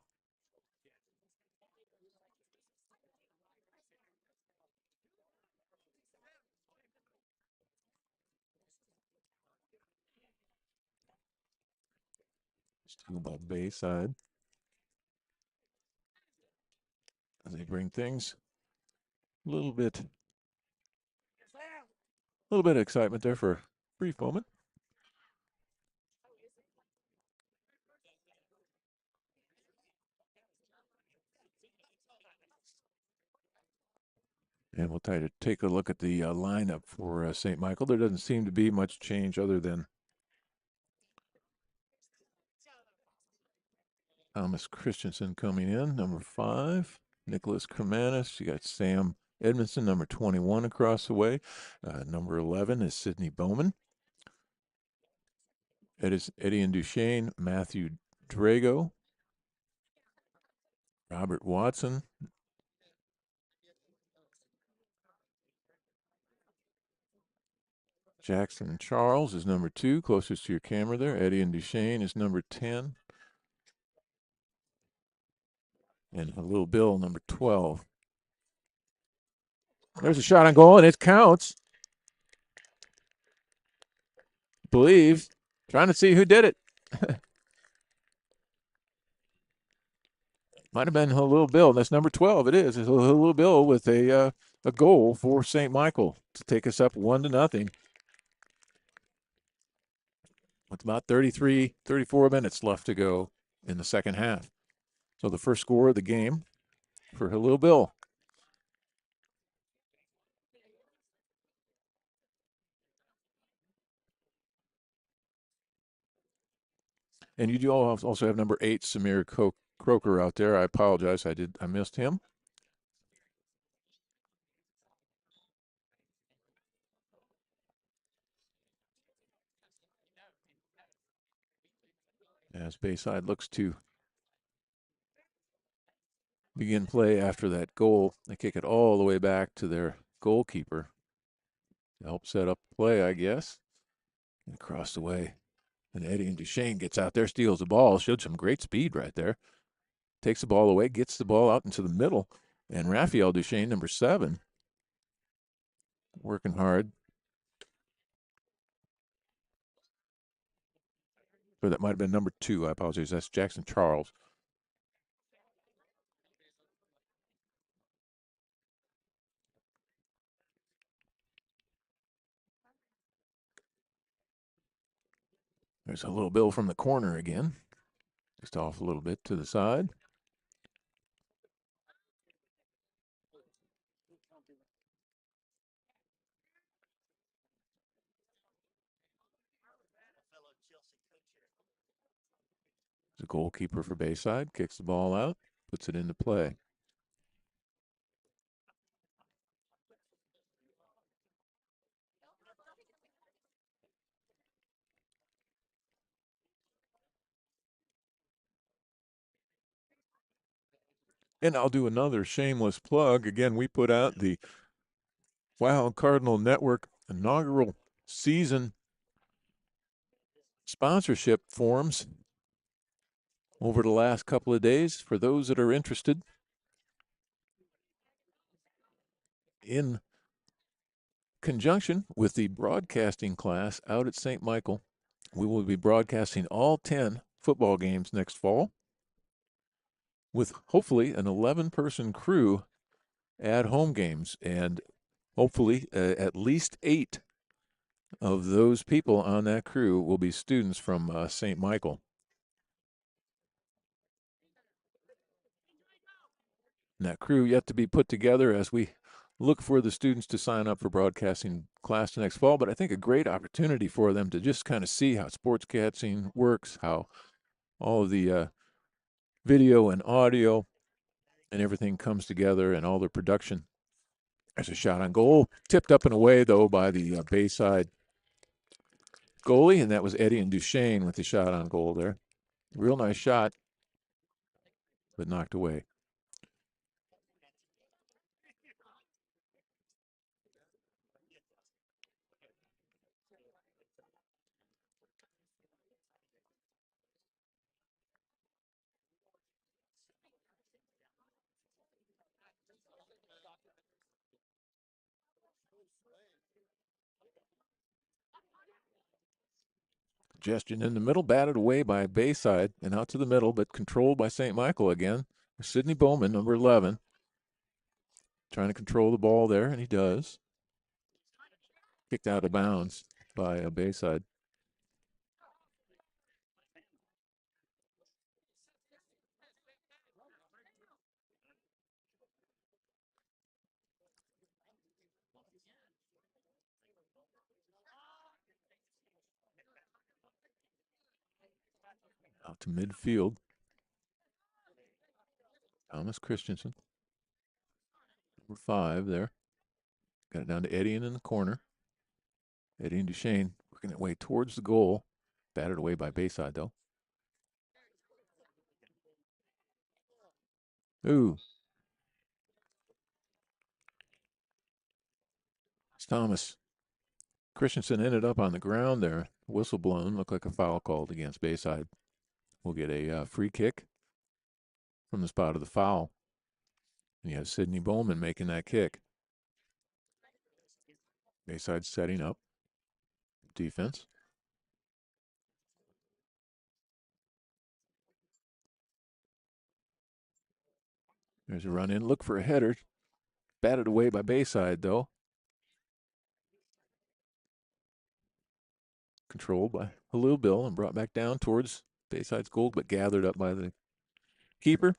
Steal by Bayside. As they bring things a little bit of excitement there for a brief moment. And we'll try to take a look at the lineup for St. Michael. There doesn't seem to be much change other than Thomas Christensen coming in, number 5. Nicholas Kermanis. You got Sam Edmondson, number 21, across the way. Number 11 is Sidney Bowman. It is Eddie and Duchesne, Matthew Drago, Robert Watson, Jackson Charles is number 2, closest to your camera there. Eddie and Duchesne is number 10. And Little Bill, number 12. There's a shot on goal, and it counts. Believe. Trying to see who did it. Might have been Little Bill. That's number 12. It is. It's Little Bill with a goal for St. Michael to take us up 1-0. With about 33, 34 minutes left to go in the second half. So the first score of the game for Little Bill. And you do also have number 8, Samir Croker, out there. I apologize. I missed him. As Bayside looks to begin play after that goal, they kick it all the way back to their goalkeeper to help set up play, I guess. And across the way. And Eddie and Duchesne gets out there, steals the ball, showed some great speed right there. Takes the ball away, gets the ball out into the middle. And Raphael Duchesne, number 7, working hard. Or that might have been number 2. I apologize. That's Jackson Charles. There's a Little Bill from the corner again. Just off a little bit to the side. The goalkeeper for Bayside kicks the ball out, puts it into play. And I'll do another shameless plug. Again, we put out the Wild Cardinal Network inaugural season sponsorship forms over the last couple of days for those that are interested in conjunction with the broadcasting class out at St. Michael. We will be broadcasting all 10 football games next fall with hopefully an 11-person crew at home games, and hopefully at least 8 of those people on that crew will be students from St. Michael. And that crew yet to be put together as we look for the students to sign up for broadcasting class next fall. But I think a great opportunity for them to just kind of see how sportscasting works, how all of the video and audio and everything comes together, and all the production. There's a shot on goal, tipped up and away, though, by the Bayside goalie, and that was Eddie and Duchesne with the shot on goal there. Real nice shot, but knocked away. Suggestion in the middle, batted away by Bayside and out to the middle, but controlled by St. Michael again. Sidney Bowman, number 11, trying to control the ball there, and he does. Kicked out of bounds by Bayside. Out to midfield. Thomas Christensen, number 5 there. Got it down to Eddie in the corner. Eddie and Duchesne working their way towards the goal. Battered away by Bayside, though. Ooh. It's Thomas. Christensen ended up on the ground there. Whistle blown. Looked like a foul called against Bayside. We'll get a free kick from the spot of the foul. And you have Sidney Bowman making that kick. Bayside setting up defense. There's a run in. Look for a header. Batted away by Bayside, though. Controlled by Halil Bill and brought back down towards Bayside's goal, but gathered up by the keeper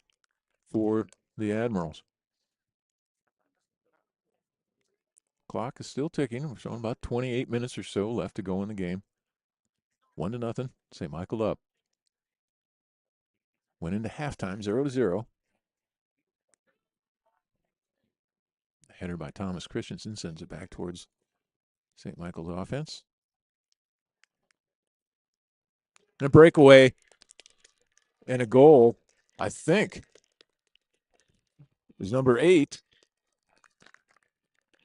for the Admirals. Clock is still ticking. We're showing about 28 minutes or so left to go in the game. 1-0. St. Michael up. Went into halftime 0-0. Header by Thomas Christensen sends it back towards St. Michael's offense. And a breakaway and a goal, I think, is number 8,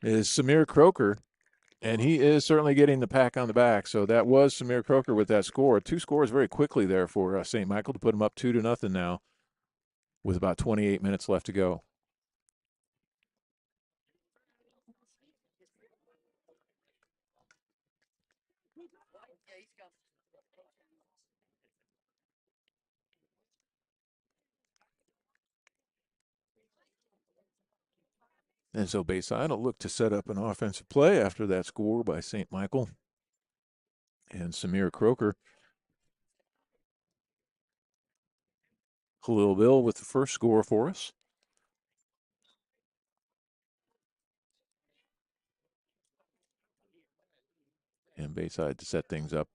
is Samir Croker. And he is certainly getting the pack on the back. So that was Samir Croker with that score. 2 scores very quickly there for St. Michael to put him up 2-0 now with about 28 minutes left to go. And so Bayside will look to set up an offensive play after that score by St. Michael. And Samir Croker. Khalil Bill with the first score for us. And Bayside to set things up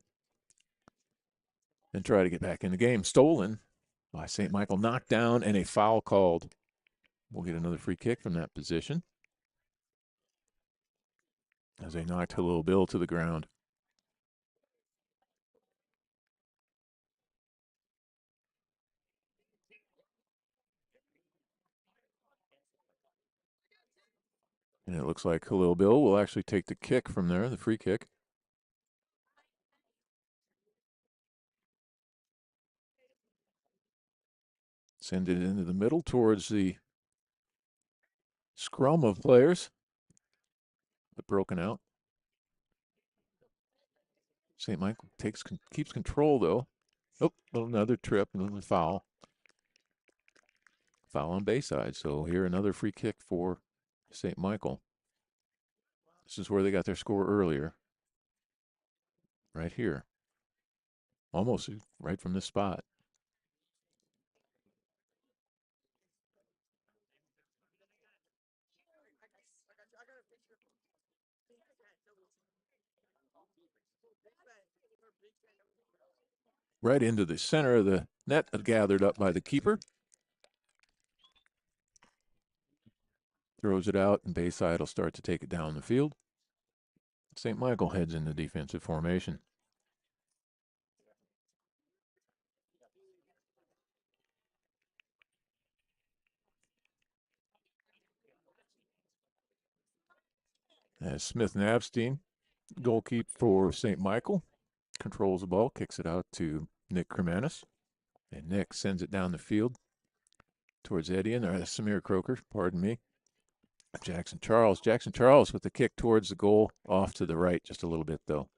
and try to get back in the game. Stolen by St. Michael, knocked down, and a foul called. We'll get another free kick from that position as they knocked Halil Bill to the ground. And it looks like Halil Bill will actually take the kick from there, the free kick. Send it into the middle towards the scrum of players, but broken out. St. Michael keeps control, though. Oh, another trip, another foul. Foul on Bayside. So here another free kick for St. Michael. This is where they got their score earlier. Right here. Almost right from this spot. Right into the center of the net, gathered up by the keeper. Throws it out, and Bayside will start to take it down the field. St. Michael heads into defensive formation. As Smith Navstein, goalkeeper for St. Michael, controls the ball, kicks it out to Nick Kremanis. And Nick sends it down the field towards Eddie, or Samir Croker, pardon me. Jackson Charles. Jackson Charles with the kick towards the goal, off to the right just a little bit, though.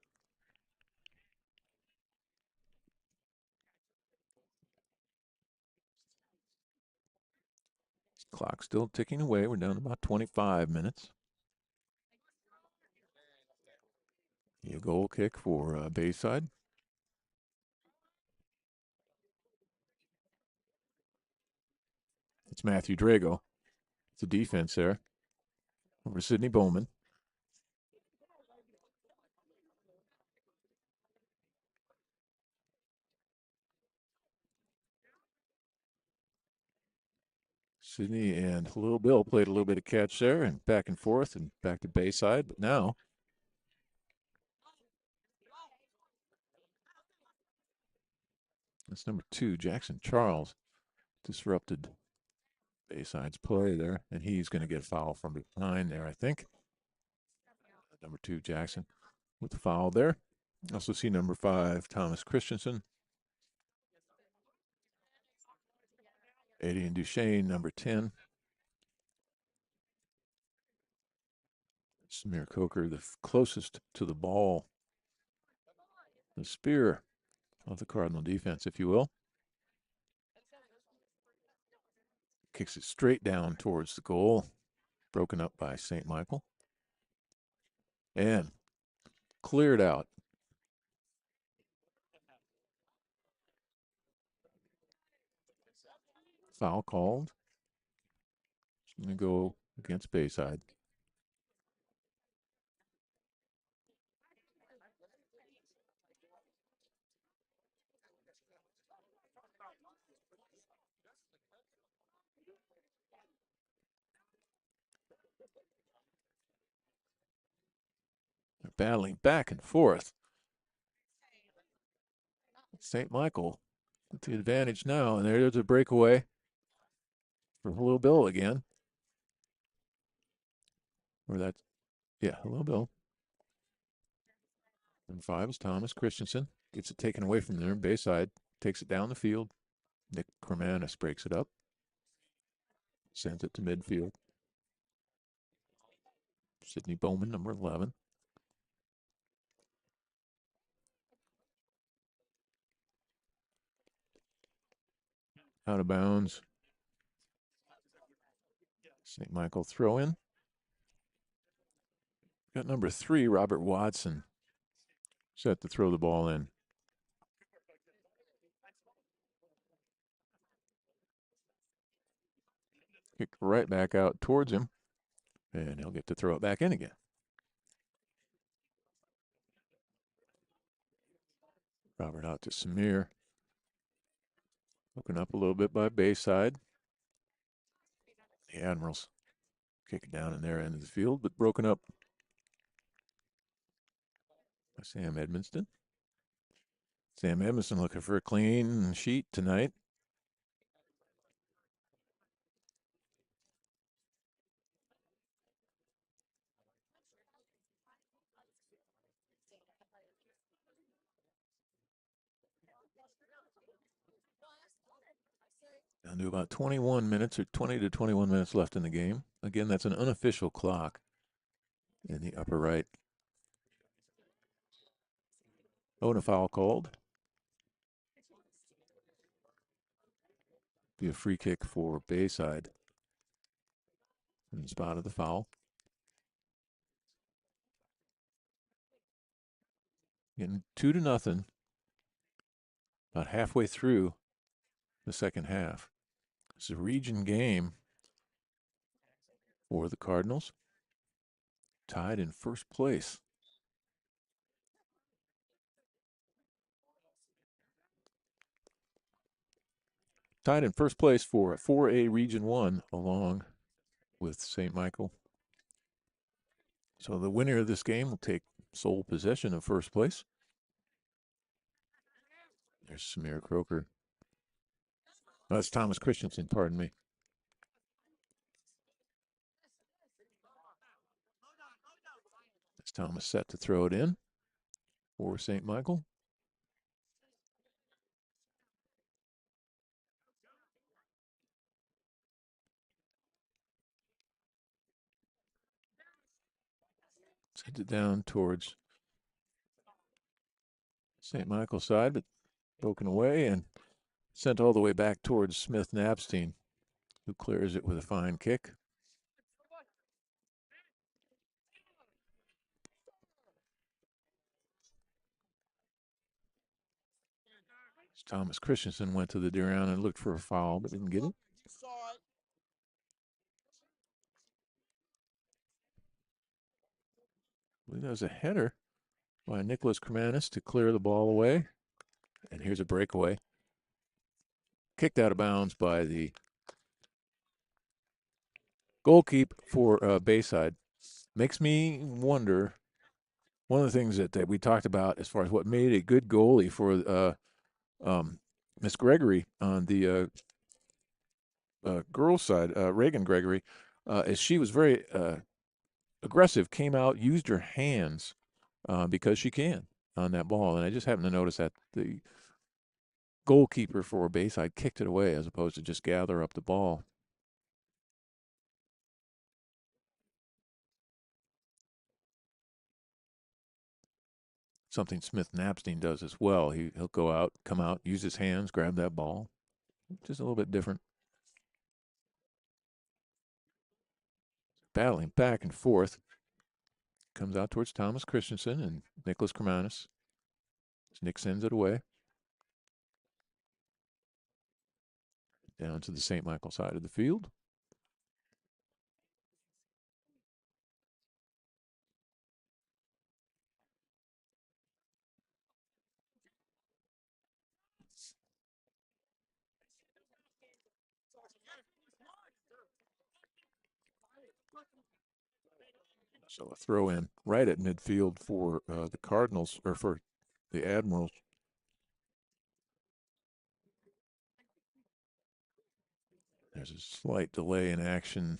Clock still ticking away. We're down to about 25 minutes. A goal kick for Bayside. It's Matthew Drago. It's a defense there over Sidney Bowman. Sidney and Little Bill played a little bit of catch there and back and forth and back to Bayside. But now that's number 2, Jackson Charles, disrupted Bayside's play there. And he's going to get a foul from behind there, I think. Number 2, Jackson, with the foul there. Also see number 5, Thomas Christensen. Eddie and Duchesne, number 10. Samir Coker, the closest to the ball, the spear of the Cardinal defense, if you will. Kicks it straight down towards the goal, broken up by St. Michael. And cleared out. Foul called. It's going to go against Bayside. They're battling back and forth. St. Michael with the advantage now, and there's a breakaway for Little Bill again. Or that's, yeah, Little Bill. Number 5 is Thomas Christensen. Gets it taken away from there. Bayside takes it down the field. Nick Kermanis breaks it up. Sends it to midfield. Sidney Bowman, number 11. Out of bounds. St. Michael throw in. Got number 3, Robert Watson, set to throw the ball in. Kick right back out towards him, and he'll get to throw it back in again. Robert out to Samir. Broken up a little bit by Bayside. The Admirals kick it down in their end of the field, but broken up by Sam Edmonston. Sam Edmonston looking for a clean sheet tonight. Down to about 21 minutes or 20 to 21 minutes left in the game. Again, that's an unofficial clock in the upper right. Oh, and a foul called. Be a free kick for Bayside in the spot of the foul. Getting 2-0. About halfway through the second half. It's a region game for the Cardinals. Tied in first place. Tied in first place for 4A Region 1 along with St. Michael. So the winner of this game will take sole possession of first place. There's Samir Croker. Oh, that's Thomas Christensen, pardon me. That's Thomas set to throw it in for St. Michael. Sent it down towards St. Michael's side, but broken away and sent all the way back towards Smith Nabstein, who clears it with a fine kick. Thomas Christensen went to the ground and looked for a foul, but didn't get it. I believe that was a header by Nicholas Kermanis to clear the ball away. And here's a breakaway. Kicked out of bounds by the goalkeeper for Bayside. Makes me wonder, one of the things that we talked about as far as what made a good goalie for Miss Gregory on the girls' side, Reagan Gregory, is she was very aggressive, came out, used her hands because she can on that ball. And I just happened to notice that the goalkeeper for Bayside kicked it away as opposed to just gather up the ball. Something Smith Napstein does as well. He'll go out, come out, use his hands, grab that ball. Just a little bit different. Battling back and forth. Comes out towards Thomas Christensen and Nicholas Kermanis. Nick sends it away. Down to the St. Michael side of the field. So a throw in right at midfield for the Cardinals, or for the Admirals. There's a slight delay in action.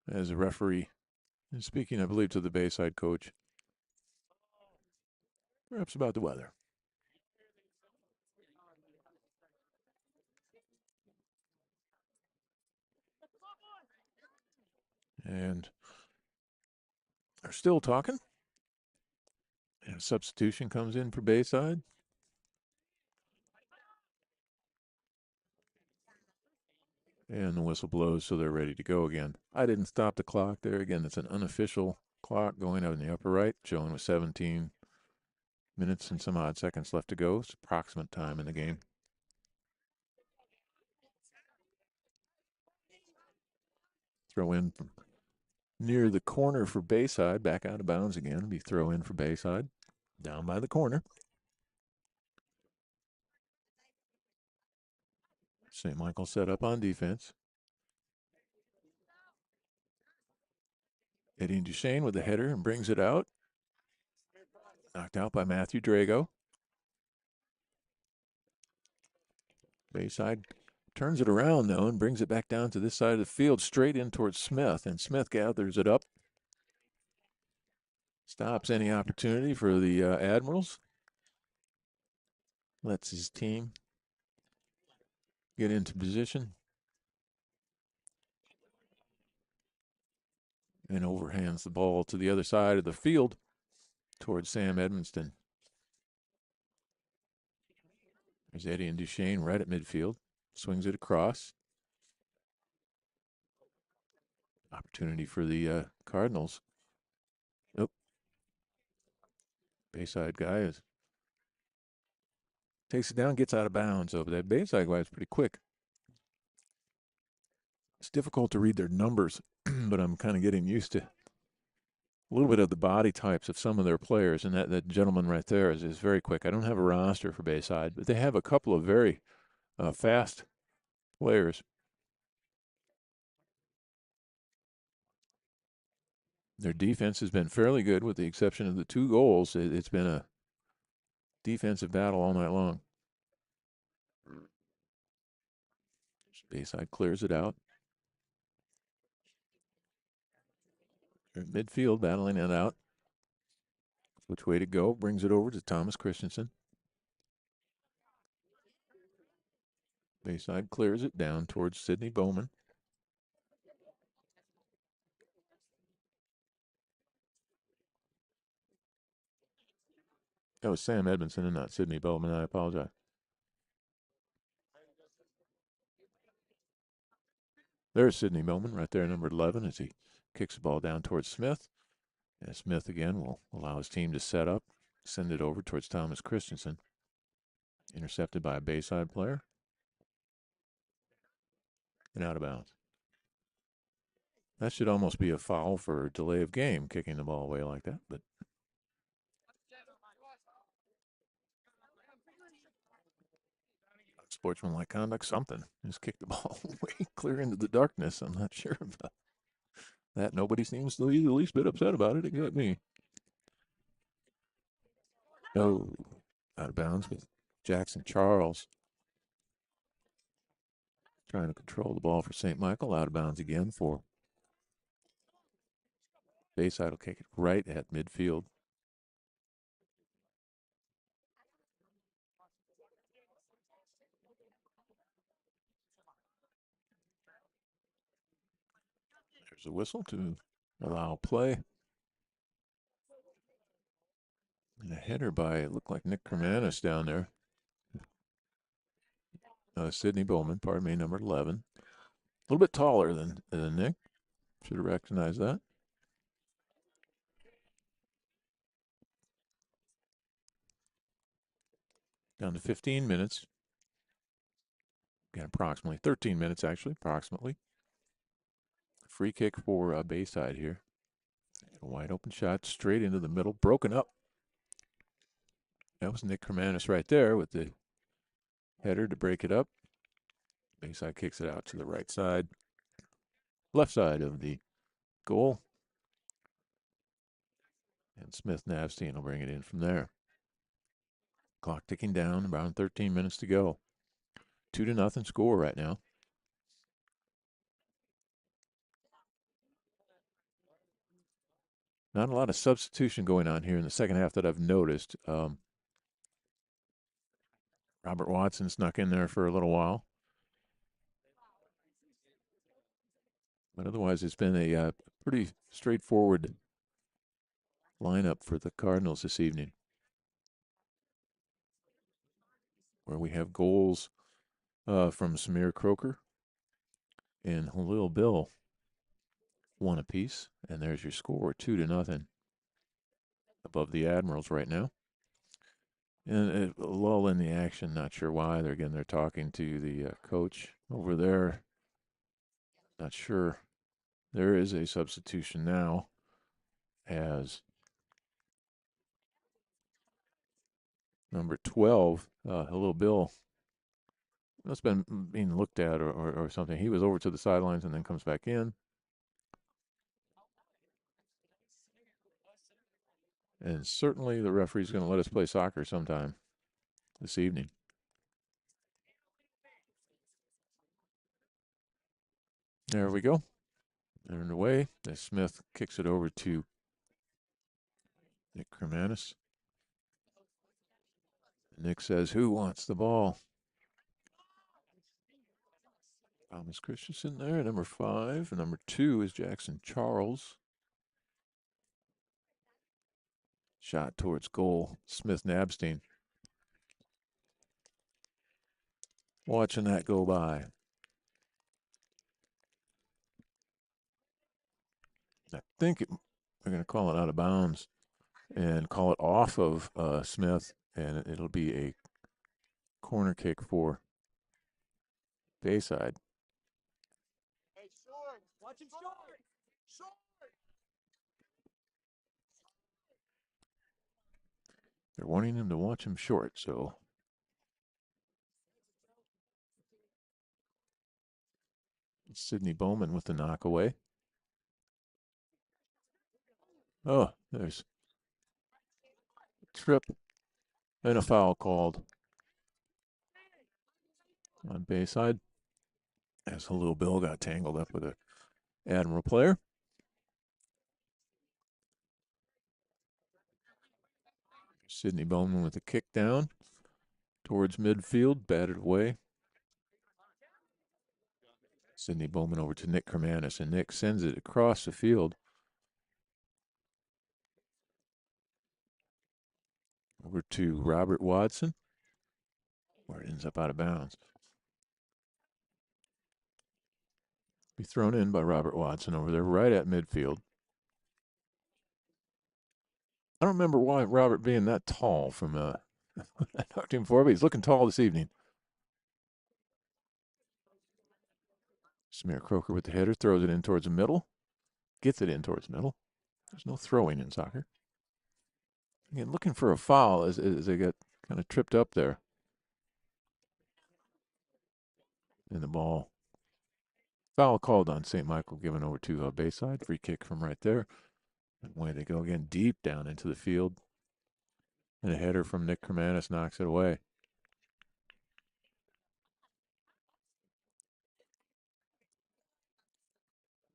As a referee is speaking, I believe, to the Bayside coach. Perhaps about the weather. And they're still talking. And a substitution comes in for Bayside. And the whistle blows, so they're ready to go again. I didn't stop the clock there. Again, it's an unofficial clock going out in the upper right, showing with 17 minutes and some odd seconds left to go. It's approximate time in the game. Throw in from near the corner for Bayside. Back out of bounds again. Be throw in for Bayside. Down by the corner. St. Michael set up on defense. Eddie Duchesne with the header and brings it out. Knocked out by Matthew Drago. Bayside turns it around, though, and brings it back down to this side of the field, straight in towards Smith. And Smith gathers it up. Stops any opportunity for the Admirals. Lets his team get into position. And overhands the ball to the other side of the field towards Sam Edmonston. There's Eddie and Duchesne right at midfield. Swings it across. Opportunity for the Cardinals. Nope. Bayside guy takes it down, gets out of bounds over that. Bayside guy is pretty quick. It's difficult to read their numbers, but I'm kind of getting used to a little bit of the body types of some of their players, and that gentleman right there is very quick. I don't have a roster for Bayside, but they have a couple of very fast players. Their defense has been fairly good, with the exception of the 2 goals. It's been a defensive battle all night long. Bayside clears it out. They're at midfield, battling it out. Which way to go? Brings it over to Thomas Christensen. Bayside clears it down towards Sidney Bowman. That was Sam Edmondson and not Sidney Bowman. I apologize. There's Sidney Bowman right there, number 11, as he kicks the ball down towards Smith. And Smith again will allow his team to set up, send it over towards Thomas Christensen. Intercepted by a Bayside player. And out of bounds. That should almost be a foul for delay of game, kicking the ball away like that, but sportsmanlike conduct, something. Just kick the ball way clear into the darkness. I'm not sure about that. Nobody seems to be the least bit upset about it, except me. No, out of bounds with Jackson Charles. Trying to control the ball for St. Michael. Out of bounds again for Bayside. Will kick it right at midfield. There's a whistle to allow play. And a header by, it looked like Nick Kermanis down there. Sidney Bowman, pardon me, number 11. A little bit taller than Nick. Should have recognized that. Down to 15 minutes. Again, approximately 13 minutes, actually, approximately. Free kick for Bayside here. A wide open shot straight into the middle, broken up. That was Nick Kermanis right there with the header to break it up. Bayside kicks it out to the right side, left side of the goal. And Smith Navstein will bring it in from there. Clock ticking down, around 13 minutes to go. 2-0 score right now. Not a lot of substitution going on here in the second half that I've noticed. Robert Watson snuck in there for a little while. But otherwise, it's been a pretty straightforward lineup for the Cardinals this evening, where we have goals from Samir Croker and Halil Bill, one apiece. And there's your score, 2-0 above the Admirals right now. And a lull in the action, not sure why. They're talking to the coach over there. Not sure. There is a substitution now as number 12, Halil Bill, that's been being looked at or something. He was over to the sidelines and then comes back in. And certainly the referee's going to let us play soccer sometime this evening. There we go. Turned away. Smith kicks it over to Nick Kermanis. Nick says, "Who wants the ball?" Thomas Christensen there, number 5. And number 2 is Jackson Charles. Shot towards goal. Smith Nabstein. Watching that go by. I think they're going to call it out of bounds and call it off of Smith, and it'll be a corner kick for Bayside. Hey, short. Watch him short. Short. They're wanting him to watch him short, so it's Sidney Bowman with the knockaway. Oh, there's a trip and a foul called on Bayside as Halil Bill got tangled up with a Admiral player. Sidney Bowman with a kick down towards midfield, batted away. Sidney Bowman over to Nick Kermanis, and Nick sends it across the field. Over to Robert Watson, where it ends up out of bounds. Be thrown in by Robert Watson over there right at midfield. I don't remember why Robert being that tall from I talked to him before, but he's looking tall this evening. Samir Croker with the header, throws it in towards the middle. Gets it in towards the middle. There's no throwing in soccer. Again, looking for a foul as they get kind of tripped up there. And the ball. Foul called on St. Michael, given over to Bayside. Free kick from right there. And away they go again, deep down into the field. And a header from Nick Kermanis knocks it away.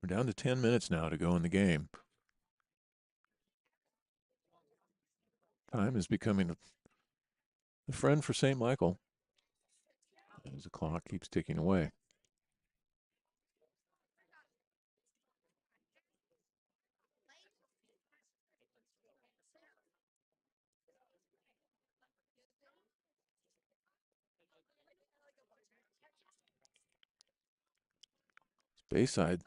We're down to 10 minutes now to go in the game. Time is becoming a friend for St. Michael as the clock keeps ticking away. Bayside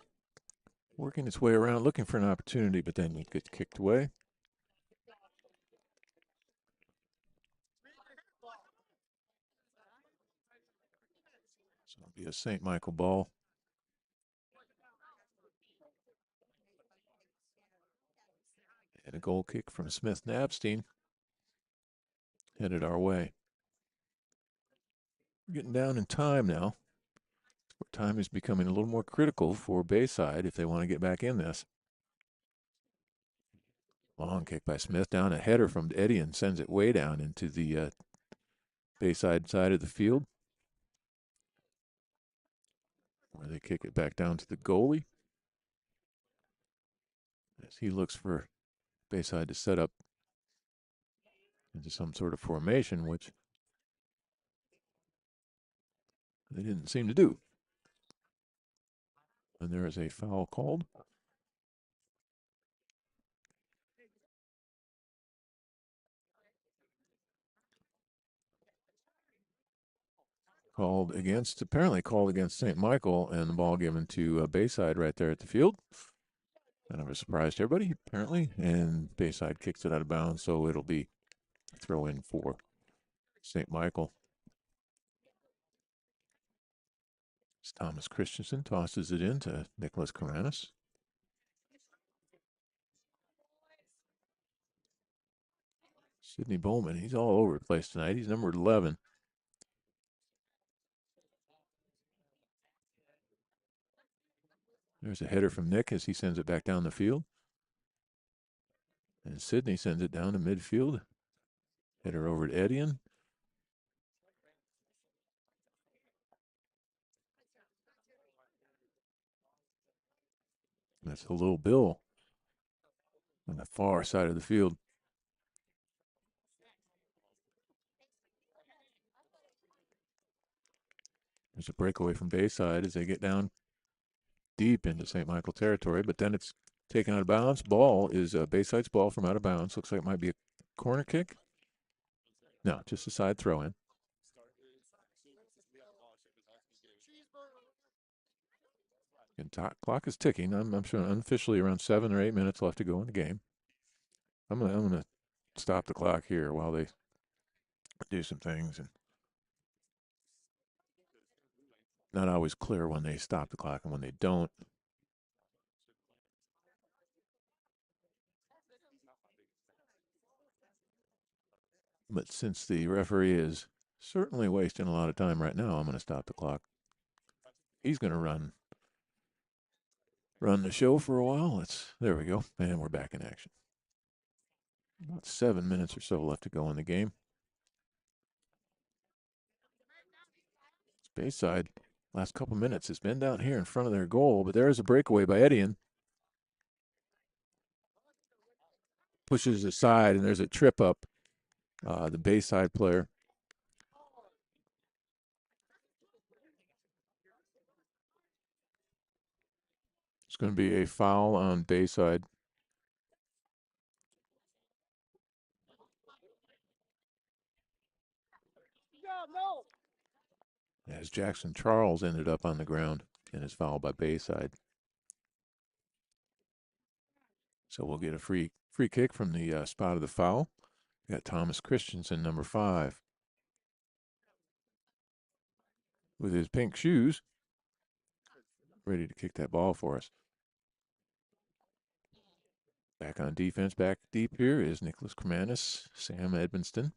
working its way around, looking for an opportunity, but then it gets kicked away. So it'll be a St. Michael ball. And a goal kick from Smith Nabstein headed our way. Getting down in time now. Time is becoming a little more critical for Bayside if they want to get back in this. Long kick by Smith down, a header from Eddie and sends it way down into the Bayside side of the field, where they kick it back down to the goalie as he looks for Bayside to set up into some sort of formation, which they didn't seem to do. And there is a foul called. Apparently called against St. Michael, and the ball given to Bayside right there at the field. Kind of a surprise to everybody, apparently. And Bayside kicks it out of bounds, so it'll be a throw in for St. Michael. As Thomas Christensen tosses it in to Nicholas Karanis. Sidney Bowman, he's all over the place tonight. He's number 11. There's a header from Nick as he sends it back down the field. And Sidney sends it down to midfield. Header over to Edian. That's a little Bill on the far side of the field. There's a breakaway from Bayside as they get down deep into St. Michael territory, but then it's taken out of bounds. Ball is Bayside's ball from out of bounds. Looks like it might be a corner kick. No, just a side throw in. And clock is ticking. I'm sure unofficially around 7 or 8 minutes left to go in the game. I'm gonna stop the clock here while they do some things, and not always clear when they stop the clock and when they don't. But since the referee is certainly wasting a lot of time right now, I'm going to stop the clock. He's going to run the show for a while. There we go, and we're back in action. About 7 minutes or so left to go in the game. Bayside, last couple minutes has been down here in front of their goal, but there is a breakaway by Edian. Pushes aside, and there's a trip up. The Bayside player. It's going to be a foul on Bayside. as Jackson Charles ended up on the ground and is fouled by Bayside. So we'll get a free kick from the spot of the foul. We got Thomas Christensen, number 5, with his pink shoes, ready to kick that ball for us. Back on defense, back deep here is Nicholas Kermanis, Sam Edmonston.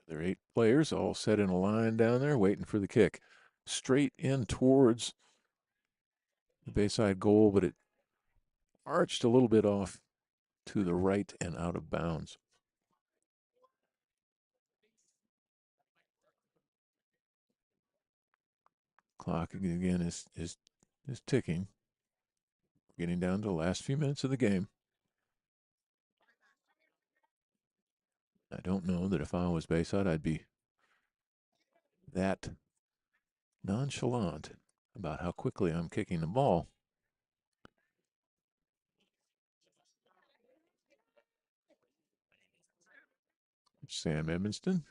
There are 8 players all set in a line down there waiting for the kick. Straight in towards the Bayside goal, but it arched a little bit off to the right and out of bounds. Clock again is ticking. Getting down to the last few minutes of the game. I don't know that if I was Bayside, I'd be that nonchalant about how quickly I'm kicking the ball. Sam Edmonston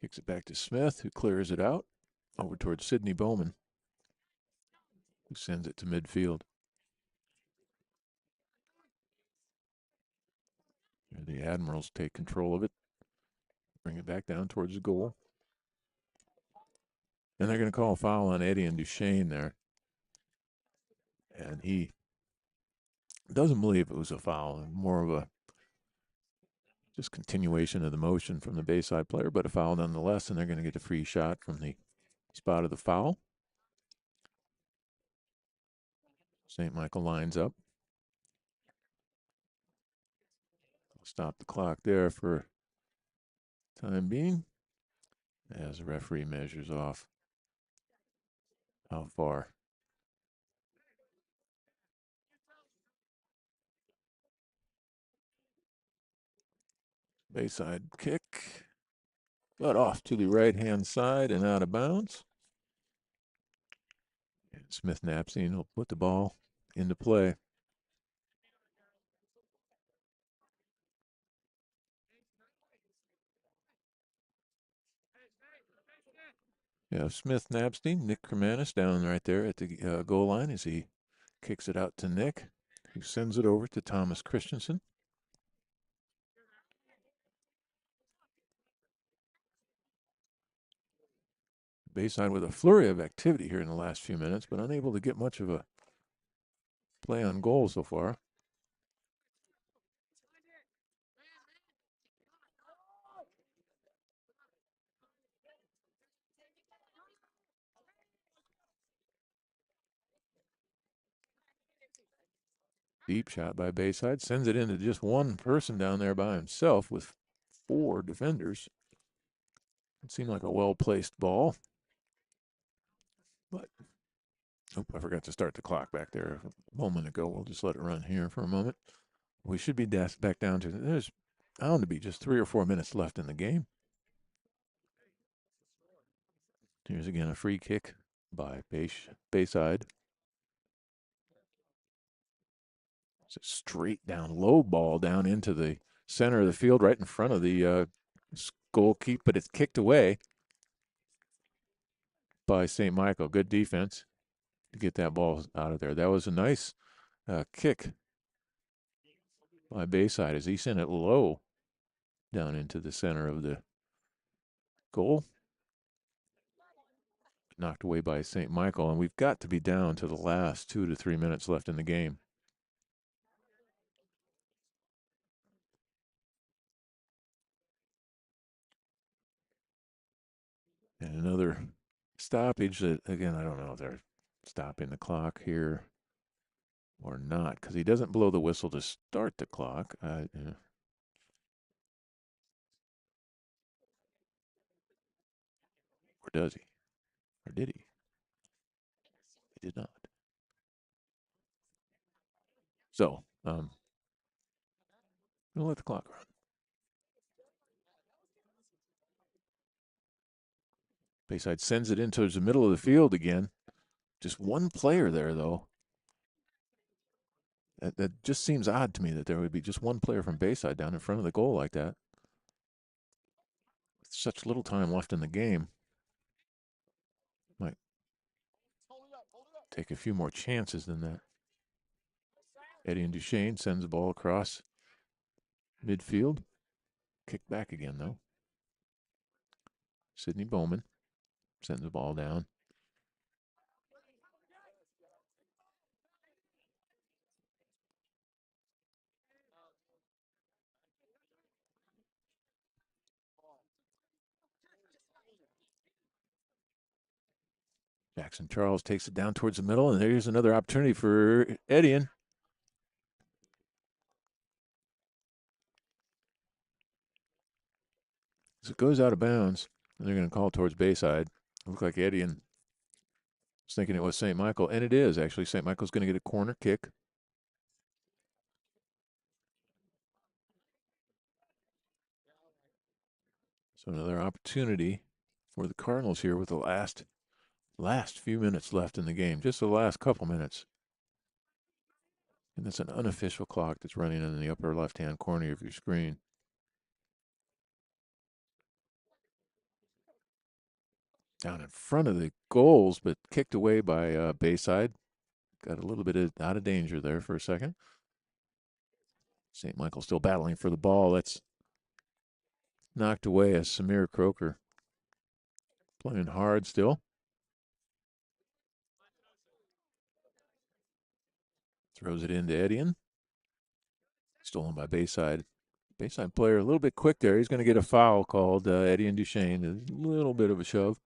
kicks it back to Smith, who clears it out over towards Sidney Bowman, who sends it to midfield. The Admirals take control of it, bring it back down towards the goal. And they're going to call a foul on Eddie and Duchesne there. And he doesn't believe it was a foul, more of a just continuation of the motion from the Bayside player, but a foul nonetheless, and they're going to get a free shot from the spot of the foul. St. Michael lines up. Stop the clock there for time being as the referee measures off how far. Bayside kick, but off to the right-hand side and out of bounds. And Smith Napstein will put the ball into play. Yeah, Smith Napstein, Nick Kermanis down right there at the goal line as he kicks it out to Nick, who sends it over to Thomas Christensen. Bayside with a flurry of activity here in the last few minutes, but unable to get much of a play on goal so far. Deep shot by Bayside, sends it into just one person down there by himself with 4 defenders. It seemed like a well-placed ball. But, I forgot to start the clock back there a moment ago. We'll just let it run here for a moment. We should be back down to, there's bound to be just 3 or 4 minutes left in the game. Here's again a free kick by Bayside. It's a straight down, low ball down into the center of the field, right in front of the goalkeeper, but it's kicked away by St. Michael. Good defense to get that ball out of there. That was a nice kick by Bayside as he sent it low down into the center of the goal. Knocked away by St. Michael, and we've got to be down to the last 2 to 3 minutes left in the game. And another stoppage that, again, I don't know if they're stopping the clock here or not, because he doesn't blow the whistle to start the clock. Or does he? Or did he? He did not. So, we'll let the clock run. Bayside sends it into the middle of the field again. Just one player there, though. That just seems odd to me that there would be just one player from Bayside down in front of the goal like that. With such little time left in the game. Might take a few more chances than that. Eddie and Duchesne sends the ball across midfield. Kick back again, though. Sidney Bowman sends the ball down. Jackson Charles takes it down towards the middle, and there's another opportunity for Edian. So it goes out of bounds, and they're going to call towards Bayside. It looked like Edian was thinking it was St. Michael, and it is actually. St. Michael's going to get a corner kick. So another opportunity for the Cardinals here with the last few minutes left in the game, just the last couple minutes. And that's an unofficial clock that's running in the upper left-hand corner of your screen. Down in front of the goals, but kicked away by Bayside. Got a little bit out of danger there for a second. St. Michael still battling for the ball. That's knocked away as Samir Croker playing hard still. Throws it into Edian. Stolen by Bayside. Bayside player a little bit quick there. He's going to get a foul called. Edian Duchesne. A little bit of a shove.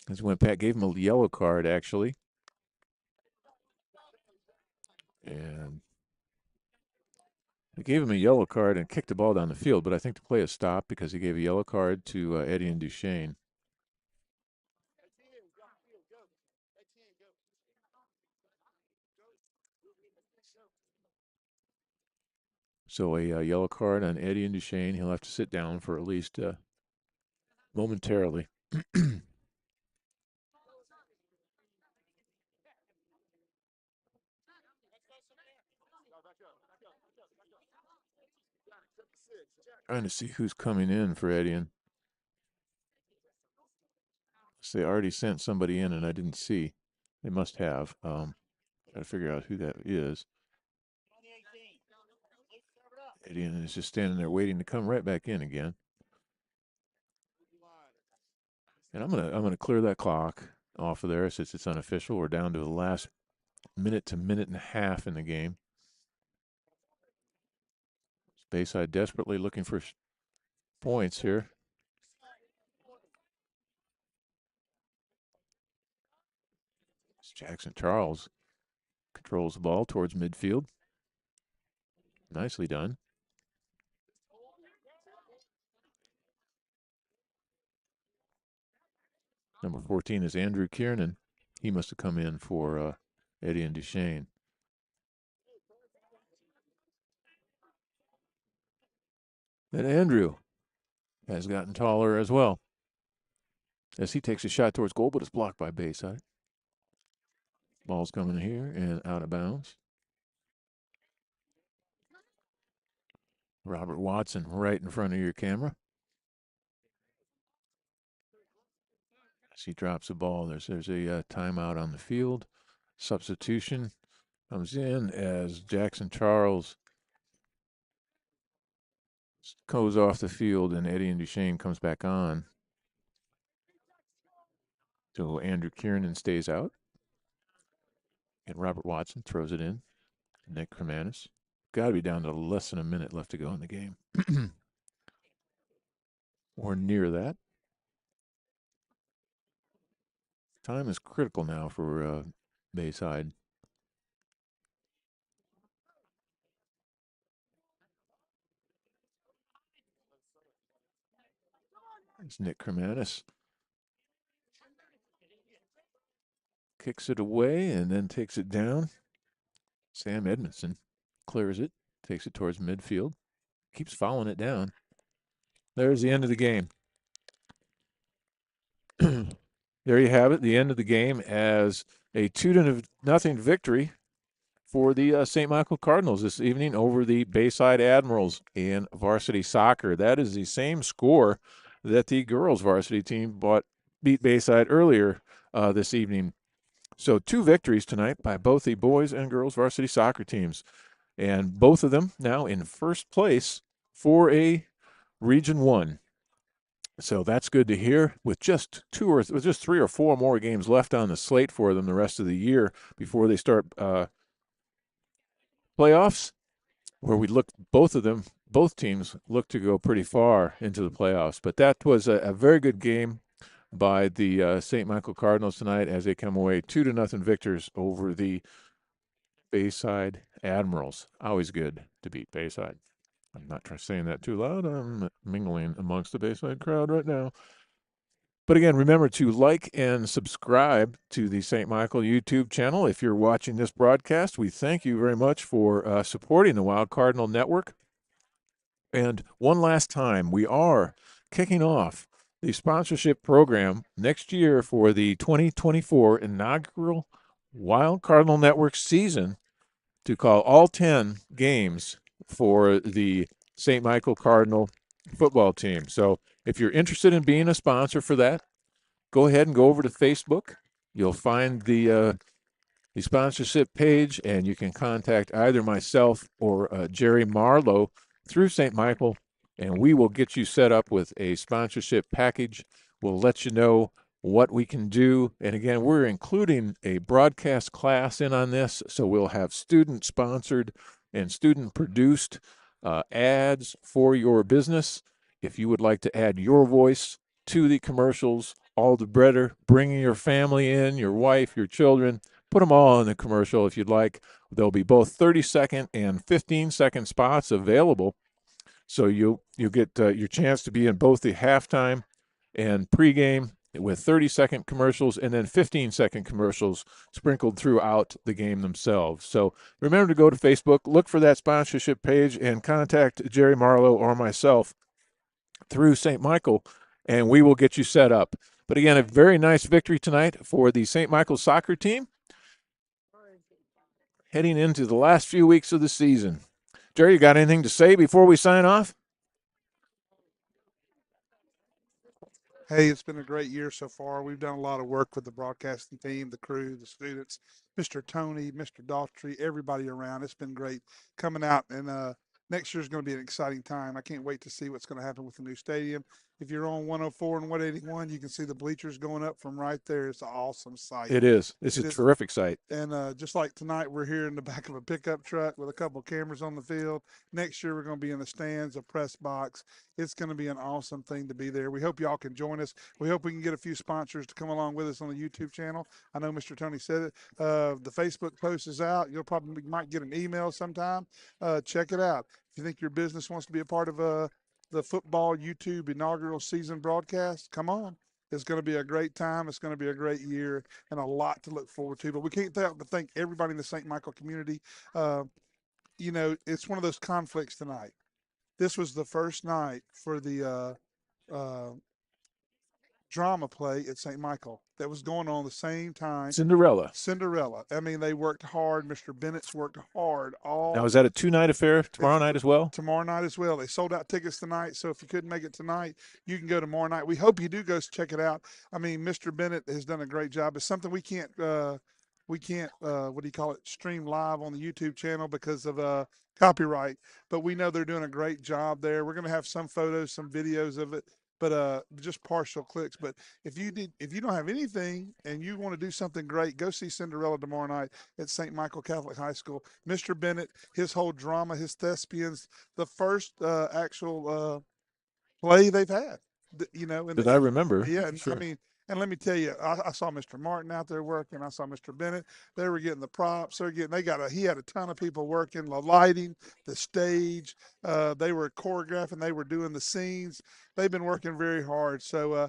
As went back, gave him a yellow card actually. And they gave him a yellow card and kicked the ball down the field, but I think the play is stopped because he gave a yellow card to Edian Duchesne. So a yellow card on Edian Duchesne. He'll have to sit down for at least momentarily. Trying to see who's coming in for Edian. So they already sent somebody in and I didn't see. They must have. Got to figure out who that is. Edian is just standing there waiting to come right back in again. And I'm gonna clear that clock off of there since it's unofficial. We're down to the last minute to minute and a half in the game. Bayside desperately looking for points here. Jackson Charles controls the ball towards midfield. Nicely done. Number 14 is Andrew Kiernan. He must have come in for Edian Duchesne. And Andrew has gotten taller as well as he takes a shot towards goal, but it's blocked by Bayside. Ball's coming here and out of bounds. Robert Watson right in front of your camera. As he drops the ball, there's a timeout on the field. Substitution comes in as Jackson Charles goes off the field and Edian Duchesne comes back on. So Andrew Kiernan stays out. And Robert Watson throws it in. Nick Cremanis. Got to be down to less than a minute left to go in the game. Or near that. Time is critical now for Bayside. It's Nick Cremanis. Kicks it away and then takes it down. Sam Edmondson clears it, takes it towards midfield, keeps following it down. There's the end of the game. There you have it, the end of the game as a 2-0 victory for the St. Michael Cardinals this evening over the Bayside Admirals in varsity soccer. That is the same score that the girls varsity team beat Bayside earlier this evening. So 2 victories tonight by both the boys and girls varsity soccer teams, and both of them now in first place for a Region 1. So that's good to hear. With just 3 or 4 more games left on the slate for them the rest of the year before they start playoffs, where both teams look to go pretty far into the playoffs. But that was a very good game by the St. Michael Cardinals tonight as they come away 2-0 victors over the Bayside Admirals. Always good to beat Bayside. I'm not saying that too loud. I'm mingling amongst the Bayside crowd right now. But again, remember to like and subscribe to the St. Michael YouTube channel. If you're watching this broadcast, we thank you very much for supporting the Wild Cardinal Network. And one last time, we are kicking off the sponsorship program next year for the 2024 inaugural Wild Cardinal Network season to call all 10 games for the St. Michael Cardinal football team. So if you're interested in being a sponsor for that, go ahead and go over to Facebook. You'll find the sponsorship page, and you can contact either myself or Jerry Marlowe through St. Michael, and we will get you set up with a sponsorship package. We'll let you know what we can do. And again, we're including a broadcast class in on this, so we'll have student-sponsored and student-produced ads for your business. If you would like to add your voice to the commercials, all the better. Bringing your family in, your wife, your children, put them all in the commercial if you'd like. There'll be both 30-second and 15-second spots available, so you'll get your chance to be in both the halftime and pregame with 30-second commercials and then 15-second commercials sprinkled throughout the game themselves. So remember to go to Facebook, look for that sponsorship page, and contact Jerry Marlowe or myself through St. Michael, and we will get you set up. But again, a very nice victory tonight for the St. Michael soccer team heading into the last few weeks of the season. Jerry, you got anything to say before we sign off? Hey, it's been a great year so far. We've done a lot of work with the broadcasting team, the crew, the students, Mr. Tony, Mr. Daughtry, everybody around. It's been great coming out, and next year's going to be an exciting time. I can't wait to see what's going to happen with the new stadium. If you're on 104 and 181, you can see the bleachers going up from right there. It's an awesome sight. It is. It's a terrific sight. And just like tonight, we're here in the back of a pickup truck with a couple of cameras on the field. Next year, we're going to be in the stands, a press box. It's going to be an awesome thing to be there. We hope y'all can join us. We hope we can get a few sponsors to come along with us on the YouTube channel. I know Mr. Tony said it. The Facebook post is out. You'll probably might get an email sometime. Check it out. If you think your business wants to be a part of the football YouTube inaugural season broadcast, come on. It's going to be a great time. It's going to be a great year and a lot to look forward to. But we can't help but thank everybody in the St. Michael community. It's one of those conflicts tonight. This was the first night for the drama play at St. Michael that was going on the same time. Cinderella. I mean, they worked hard. Mr. Bennett's worked hard all. Now, is that a 2-night affair tomorrow night as well? Tomorrow night as well. They sold out tickets tonight, so if you couldn't make it tonight, you can go tomorrow night. We hope you do go check it out. I mean, Mr. Bennett has done a great job. It's something we can't stream live on the YouTube channel because of copyright, but we know they're doing a great job there. We're going to have some photos, some videos of it, but just partial clicks. But if you don't have anything and you want to do something great, go see Cinderella tomorrow night at St. Michael Catholic High School. Mr. Bennett, his whole drama, his thespians, the first actual play they've had. That I remember. Yeah, sure. I mean, and let me tell you, I saw Mr. Martin out there working. I saw Mr. Bennett. They were getting the props. He had a ton of people working, the lighting, the stage. They were choreographing. They were doing the scenes. They've been working very hard. So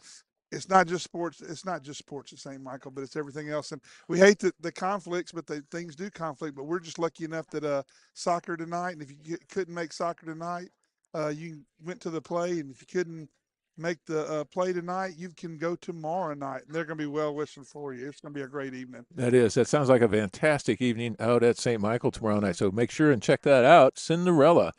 it's not just sports. It's not just sports at St. Michael, but it's everything else. And we hate the conflicts, but things do conflict. But we're just lucky enough that soccer tonight. And if you couldn't make soccer tonight, you went to the play. And if you couldn't make the play tonight, you can go tomorrow night. They're going to be well wishing for you. It's going to be a great evening. That is. That sounds like a fantastic evening out at St. Michael tomorrow night. So make sure and check that out. Cinderella.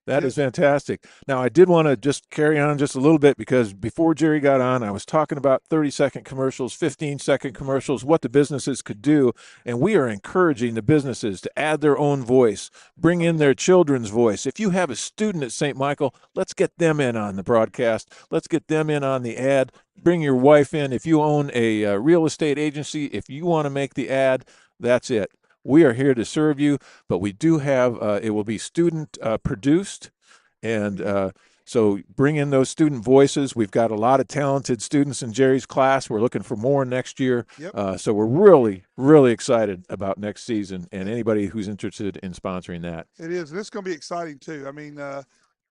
That is Yes. fantastic. Now, I did want to just carry on just a little bit because before Jerry got on, I was talking about 30-second commercials, 15-second commercials, what the businesses could do. And we are encouraging the businesses to add their own voice, bring in their children's voice. If you have a student at St. Michael, let's get them in on the broadcast. Let's get them in on the ad. Bring your wife in. If you own a real estate agency, if you want to make the ad, that's it. We are here to serve you, but we do have, it will be student produced. And so bring in those student voices. We've got a lot of talented students in Jerry's class. We're looking for more next year. Yep. So we're really, really excited about next season and anybody who's interested in sponsoring that. It is, and it's going to be exciting too. I mean,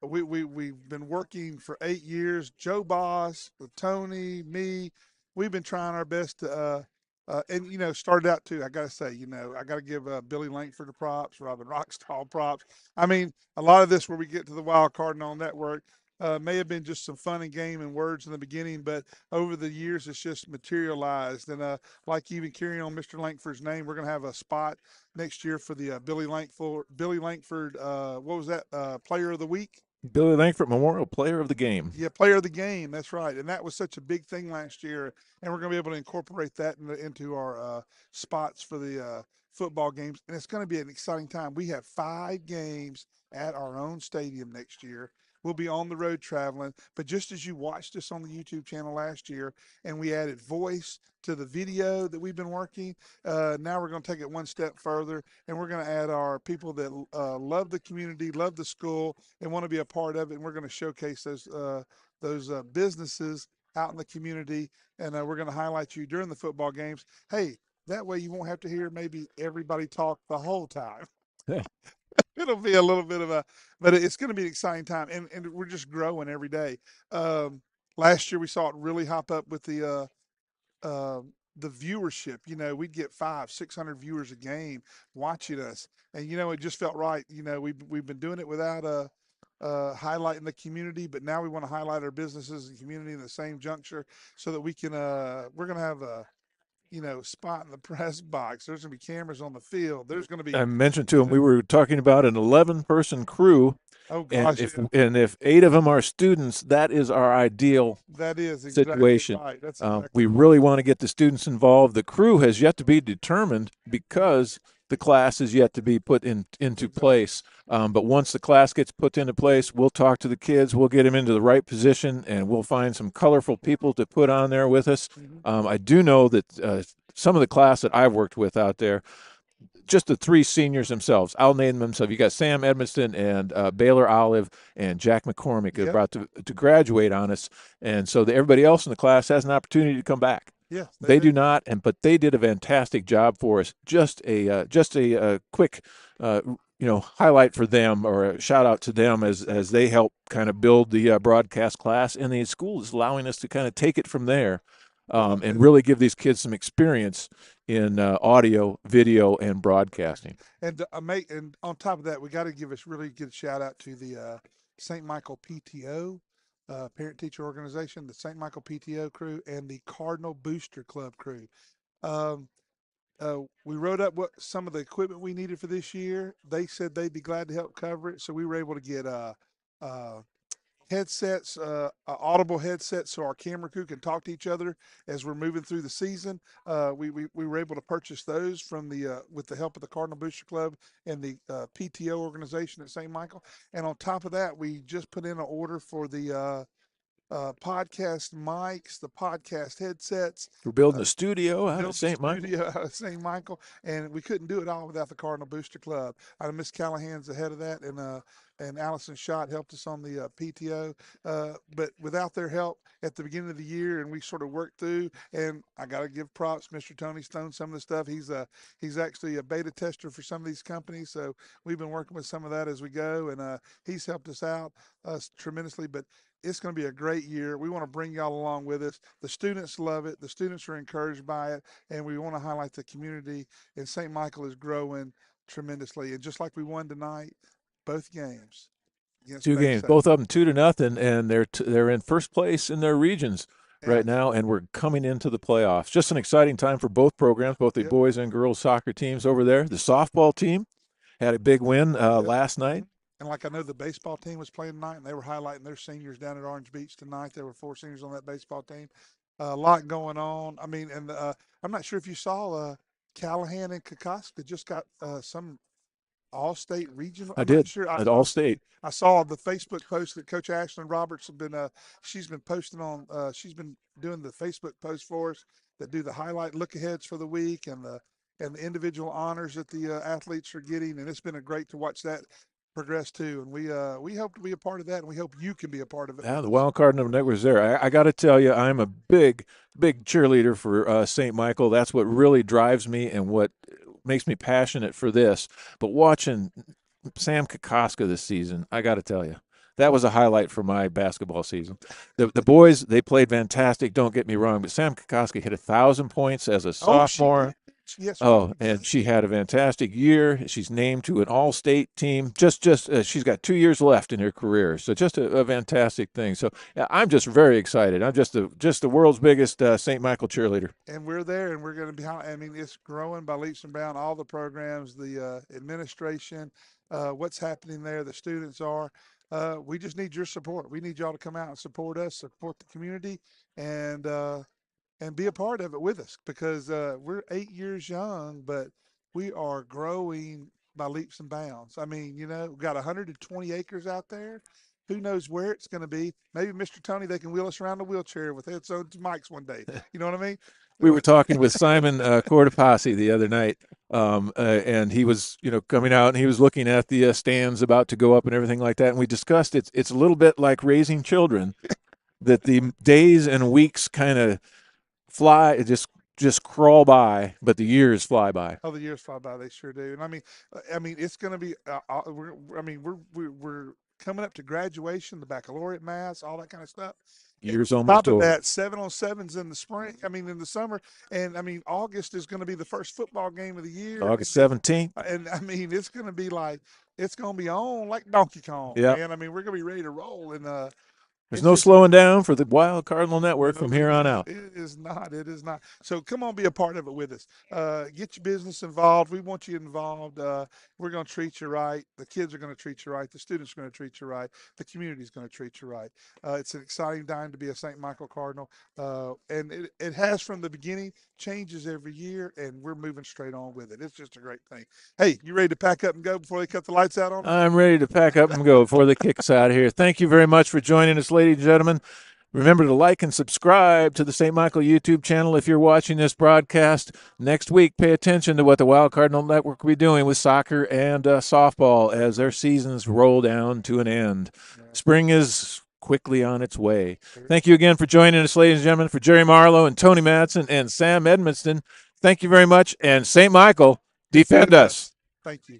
we've been working for 8 years. Joe Boss, with Tony, me, we've been trying our best to, and started out too. I got to say, I got to give Billy Langford the props, Robin Rockstall props. I mean, a lot of this where we get to the Wild Cardinal Network. May have been just some fun and game and words in the beginning, but over the years it's just materialized. And like even carrying on Mr. Langford's name, we're going to have a spot next year for the Billy Langford. What was that? Player of the week. Billy Langford Memorial Player of the Game. Yeah, player of the game. That's right. And that was such a big thing last year, and we're going to be able to incorporate that into our spots for the football games. And it's going to be an exciting time. We have 5 games at our own stadium next year. We'll be on the road traveling. But just as you watched us on the YouTube channel last year, and we added voice to the video that we've been working, now we're going to take it one step further, and we're going to add our people that love the community, love the school, and want to be a part of it. And we're going to showcase those businesses out in the community, and we're going to highlight you during the football games. Hey, that way you won't have to hear maybe everybody talk the whole time. It'll be a little bit of but it's going to be an exciting time, and we're just growing every day. Last year we saw it really hop up with the viewership. We'd get 500-600 viewers a game watching us, and it just felt right. We've been doing it without highlighting the community, but now we want to highlight our businesses and community in the same juncture, so that we can. We're going to have a spot in the press box. There's going to be cameras on the field. There's going to be. I mentioned to him we were talking about an 11-person crew. Oh And gosh, if 8 of them are students, that is our ideal that is exactly situation. right. That's exactly We right. really want to get the students involved. The crew has yet to be determined because the class is yet to be put into Exactly. place. But once the class gets put into place, we'll talk to the kids. We'll get them into the right position, and we'll find some colorful people to put on there with us. I do know that some of the class that I've worked with out there, just the 3 seniors themselves, I'll name them themselves. You got Sam Edmiston and Baylor Olive and Jack McCormick are Yep. about to graduate on us, and so everybody else in the class has an opportunity to come back. Yeah, They do not, but they did a fantastic job for us. Just a quick highlight for them, or a shout out to them as they help kind of build the broadcast class, and the school is allowing us to kind of take it from there. And really give these kids some experience in audio, video, and broadcasting. And and on top of that, we got to give us really good shout out to the St. Michael PTO, parent teacher organization, the St. Michael PTO crew, and the Cardinal Booster Club crew. Um, we wrote up what some of the equipment we needed for this year. They said they'd be glad to help cover it, so we were able to get headsets, audible headsets, so our camera crew can talk to each other as we're moving through the season. We were able to purchase those from with the help of the Cardinal Booster Club and the PTO organization at St. Michael. And on top of that, we just put in an order for the podcast mics, the podcast headsets. We're building a studio out of St. Michael. Studio out of St. Michael, and we couldn't do it all without the Cardinal Booster Club. I know Miss Callahan's ahead of that, and Allison Schott helped us on the PTO. But without their help at the beginning of the year, and we sort of worked through. And I got to give props, Mr. Tony Stone, some of the stuff. He's actually a beta tester for some of these companies, so we've been working with some of that as we go, and he's helped us out tremendously. But it's going to be a great year. We want to bring y'all along with us. The students love it. The students are encouraged by it, and we want to highlight the community. And St. Michael is growing tremendously. And just like we won tonight, both games, against 2 games, Bayside. both of them 2-0, and they're in first place in their regions Yeah. right now, and we're coming into the playoffs. Just an exciting time for both programs, both the Yep. boys and girls soccer teams over there. The softball team had a big win Yep. last night. And like I know the baseball team was playing tonight, and they were highlighting their seniors down at Orange Beach tonight. There were 4 seniors on that baseball team. A lot going on. I mean, and I'm not sure if you saw Callahan and Kokoska just got some all-state regional. I I'm did not sure. at All-State. I saw the Facebook post that Coach Ashlyn Roberts have been. She's been posting on. She's been doing the Facebook post for us that do the highlight look-aheads for the week and the individual honors that the athletes are getting, and it's been a great to watch that progress too. And we hope to be a part of that, and we hope you can be a part of it. Yeah, with the us. wild card network was there. I got to tell you, I'm a big cheerleader for St. Michael. That's what really drives me and what makes me passionate for this. But watching Sam Kokoska this season, I got to tell you, that was a highlight for my basketball season. The boys, they played fantastic. Don't get me wrong, but Sam Kokoska hit 1,000 points as a sophomore. Yes. Oh, and she had a fantastic year. She's named to an all-state team. Just she's got 2 years left in her career, so just a fantastic thing. So yeah, I'm just very excited. I'm just the world's biggest St. Michael cheerleader. And we're there, and we're going to be. I mean, it's growing by leaps and bounds. All the programs, the administration, what's happening there, the students are. We just need your support. We need y'all to come out and support us, support the community, and be a part of it with us because we're 8 years young, but we are growing by leaps and bounds. I mean, we've got 120 acres out there. Who knows where it's going to be? Maybe Mr. Tony, they can wheel us around a wheelchair with heads on mics one day. You know what I mean? We were talking with Simon Cortopassi the other night, and he was, coming out and he was looking at the stands about to go up and everything like that. And we discussed it's a little bit like raising children, that the days and weeks kind of fly, just crawl by, but the years fly by. Oh, the years fly by. They sure do. And I mean, it's going to be. We're coming up to graduation, the baccalaureate mass, all that kind of stuff. Years On almost top of over. that, 7-on-7s in the spring. I mean, in the summer, and I mean, August is going to be the first football game of the year. August 17th. And I mean, it's going to be like it's going to be on like Donkey Kong, Yep. man. I mean, we're going to be ready to roll. And there's no slowing down for the Wild Cardinal Network from here on out. It is not. It is not. So come on, be a part of it with us. Get your business involved. We want you involved. We're going to treat you right. The kids are going to treat you right. The students are going to treat you right. The community is going to treat you right. It's an exciting time to be a St. Michael Cardinal. And it has from the beginning, changes every year, and we're moving straight on with it. It's just a great thing. Hey, you ready to pack up and go before they cut the lights out on us? I'm ready to pack up and go before they kick us out of here. Thank you very much for joining us, ladies and gentlemen. Remember to like and subscribe to the St. Michael YouTube channel if you're watching this broadcast. Next week, pay attention to what the Wild Cardinal Network will be doing with soccer and softball as their seasons roll down to an end. Spring is quickly on its way. Thank you again for joining us, ladies and gentlemen. For Jerry Marlowe and Tony Madsen and Sam Edmonston, thank you very much. And St. Michael, defend us. Thank you.